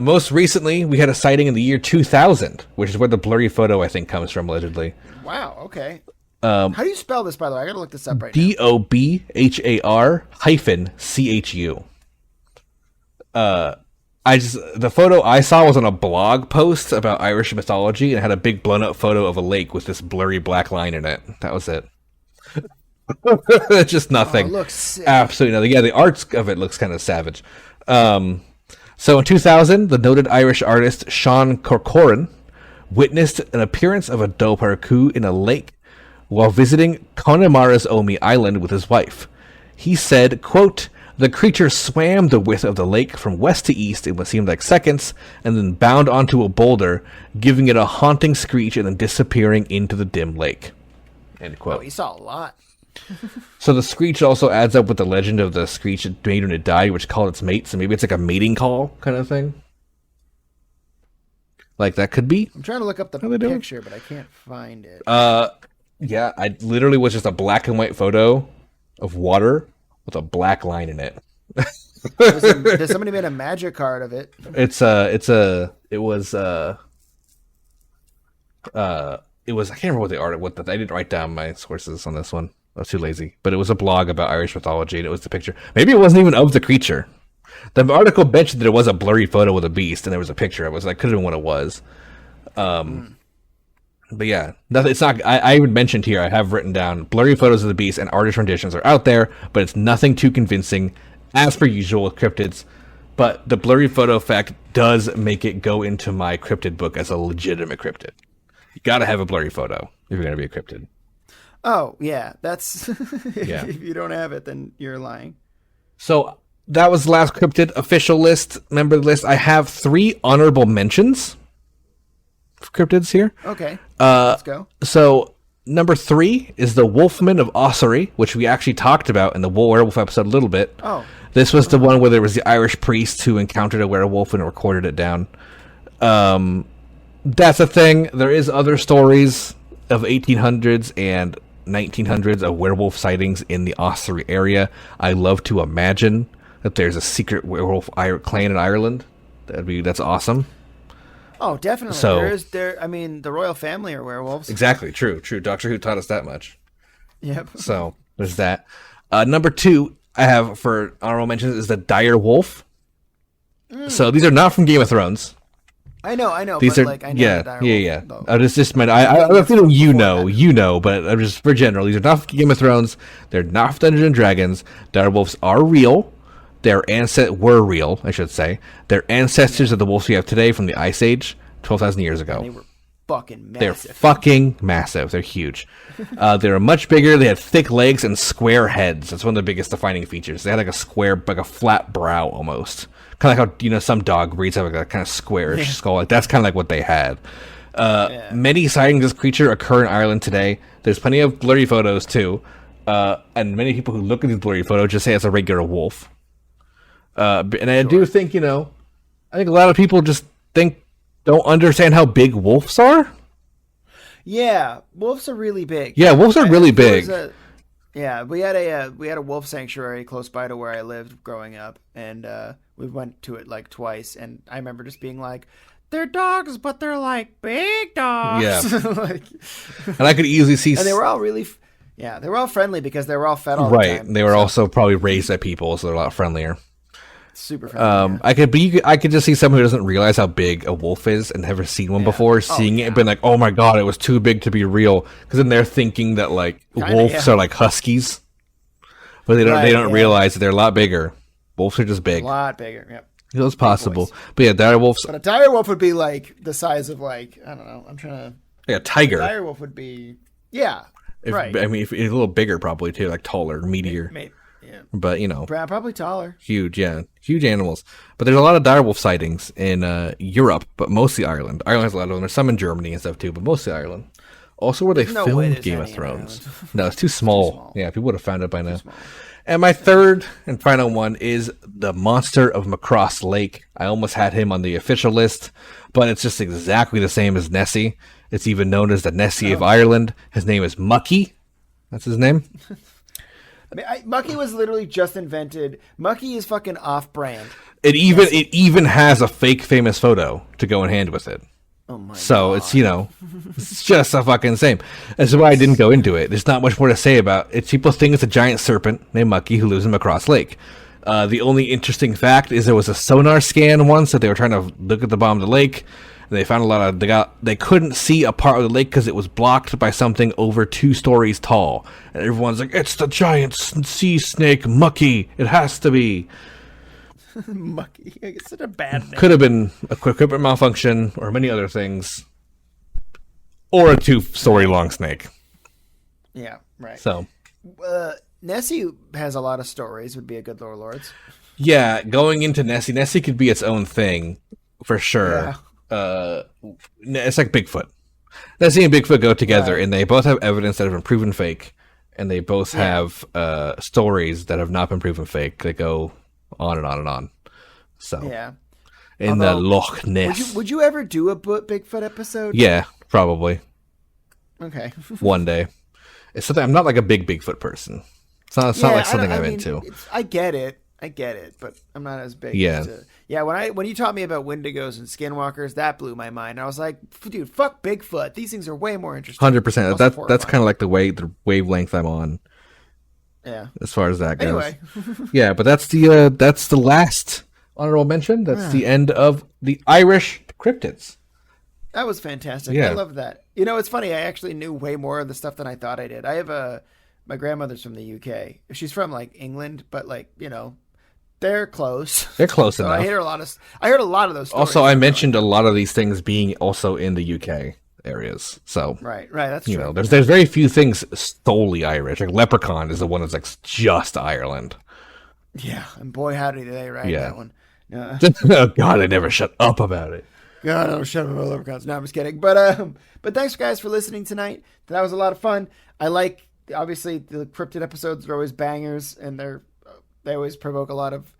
Most recently, we had a sighting in the year 2000, which is where the blurry photo, I think, comes from, allegedly. Wow, okay. How do you spell this, by the way? I got to look this up right now. DOBHAR-CHU. The photo I saw was on a blog post about Irish mythology and had a big blown up photo of a lake with this blurry black line in it. That was it. Just nothing. Oh, looks sick. Absolutely nothing. Yeah, the art of it looks kind of savage. So in 2000, the noted Irish artist Sean Corcoran witnessed an appearance of a Doparku in a lake while visiting Connemara's Omi Island with his wife. He said, quote, "The creature swam the width of the lake from west to east in what seemed like seconds, and then bound onto a boulder, giving it a haunting screech and then disappearing into the dim lake." End quote. Oh, he saw a lot. So the screech also adds up with the legend of the screech it made when it died, which called its mate. So maybe it's like a mating call kind of thing. Like that could be. I'm trying to look up the picture, but I can't find it. Yeah, I literally was just a black and white photo of water with a black line in it. There's somebody made a magic card of it. It was I can't remember what the art. I didn't write down my sources on this one. I was too lazy. But it was a blog about Irish mythology, and it was the picture. Maybe it wasn't even of the creature. The article mentioned that it was a blurry photo with a beast, and there was a picture. It was like could have been what it was. But yeah, nothing. It's not. I even mentioned here. I have written down blurry photos of the beast and artist renditions are out there, but it's nothing too convincing, as per usual with cryptids. But the blurry photo fact does make it go into my cryptid book as a legitimate cryptid. You got to have a blurry photo if you're going to be a cryptid. Oh yeah, that's Yeah. If you don't have it, then you're lying. So that was the last cryptid official list, member list. I have 3 honorable mentions for cryptids here. Okay, let's go. So number 3 is the Wolfman of Ossory, which we actually talked about in the werewolf episode a little bit. Oh, this was the one where there was the Irish priest who encountered a werewolf and recorded it down. That's a thing. There is other stories of 1800s and 1900s of werewolf sightings in the Ossory area. I love to imagine that there's a secret werewolf clan in Ireland. That's awesome. Oh, definitely. So, I mean, the royal family are werewolves. Exactly. True. Doctor Who taught us that much. Yep. So there's that. Number 2 I have for honorable mentions is the dire wolf. So these are not from Game of Thrones. I know. These but are I know the yeah. wolf, I just meant I feel you know, but I'm just for general. These are not from Game of Thrones. They're not from Dungeons and Dragons. Dire wolves are real. Were real, I should say. They're ancestors of the wolves we have today from the Ice Age, 12,000 years ago. They were fucking massive. They're fucking massive. They're huge. They were much bigger. They had thick legs and square heads. That's one of the biggest defining features. They had like a square, like a flat brow almost. Kind of like how, some dog breeds have like a kind of squarish skull. Like that's kind of like what they had. Many sightings of this creature occur in Ireland today. There's plenty of blurry photos too. And many people who look at these blurry photos just say it's a regular wolf. And I do think, I think a lot of people just don't understand how big wolves are. Yeah, wolves are really big. Yeah, wolves are really big. We had a wolf sanctuary close by to where I lived growing up, and we went to it like twice. And I remember just being like, "They're dogs, but they're like big dogs." Yeah, and I could easily see. And they were all really, they were all friendly because they were all fed all the time. Right, they were also probably raised by people, so they're a lot friendlier. Super friendly. I could just see someone who doesn't realize how big a wolf is and never seen one before, seeing it and being like, "Oh my god, it was too big to be real," because then they're thinking that like wolves are like huskies, but they don't realize that they're a lot bigger. Wolves are just big, a lot bigger. Yep, it's possible. But yeah, dire wolves. But a dire wolf would be like the size of like I don't know. I'm trying to. A tiger. A dire wolf would be right. I mean, if it's a little bigger probably too, like taller, meatier. Maybe. Yeah. But probably taller. Huge animals. But there's a lot of direwolf sightings in Europe, but mostly Ireland. Ireland has a lot of them. There's some in Germany and stuff too, but mostly Ireland. Also, where they filmed Game of Thrones. No, it's too small. Yeah, people would have found it by now. And my third and final one is the monster of Macross Lake. I almost had him on the official list, but it's just exactly the same as Nessie. It's even known as the Nessie of Ireland. His name is Mucky. That's his name. Mucky was literally just invented. Mucky is fucking off-brand. It even has a fake famous photo to go in hand with it. Oh my god. So it's it's just a fucking same. That's why I didn't go into it. There's not much more to say about it. People think it's a giant serpent named Mucky who lives in Macross Lake. The only interesting fact is there was a sonar scan once that they were trying to look at the bottom of the lake, And they found a lot of they couldn't see a part of the lake because it was blocked by something over 2 stories tall. And everyone's like, "It's the giant sea snake Mucky. It has to be." Mucky. It's such a bad name. Could have been a equipment malfunction or many other things, or a 2-story long snake. Yeah, right. So, Nessie has a lot of stories. Would be a good Lore Lords. yeah, going into Nessie, Nessie could be its own thing for sure. Yeah. It's like Bigfoot. Nessie and Bigfoot go together, and they both have evidence that have been proven fake, and they both have stories that have not been proven fake. They go on and on and on. So yeah, in the Loch Ness. Would you ever do a Bigfoot episode? Yeah, probably. Okay. One day. It's something. I'm not like a big Bigfoot person. It's not like something I'm into. I get it, but I'm not as big. Yeah. When you taught me about Wendigos and Skinwalkers, that blew my mind. I was like, dude, fuck Bigfoot. These things are way more interesting. 100%. That's kind of like the wavelength I'm on. Yeah. As far as that goes. Anyway. Yeah, but that's the last honorable mention. That's the end of the Irish cryptids. That was fantastic. Yeah. I love that. You know, it's funny. I actually knew way more of the stuff than I thought I did. I have my grandmother's from the UK. She's from like England, but like, you know, they're close. They're close so enough. I heard a lot of those stories. Also, I mentioned a lot of these things being also in the UK areas. So right. That's you true. know, there's very few things solely Irish. Like Leprechaun is the one that's like just Ireland. Yeah, and boy howdy did they write that one. Oh God, I never shut up about it. God, I don't shut up about leprechauns. No, I'm just kidding. But thanks guys for listening tonight. That was a lot of fun. I like, obviously the cryptid episodes are always bangers, and they always provoke a lot of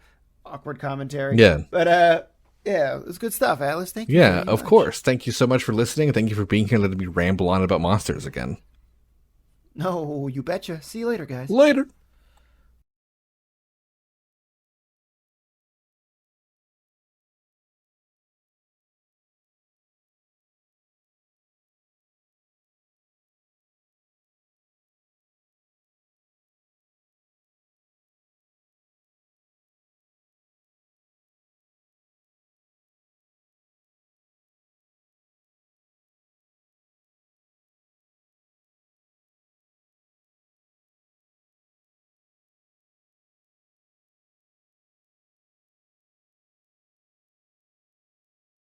awkward commentary. Yeah. But yeah, it was good stuff, Alice. Thank you. Yeah, of course. Thank you so much for listening. Thank you for being here and letting me ramble on about monsters again. No, you betcha. See you later, guys. Later.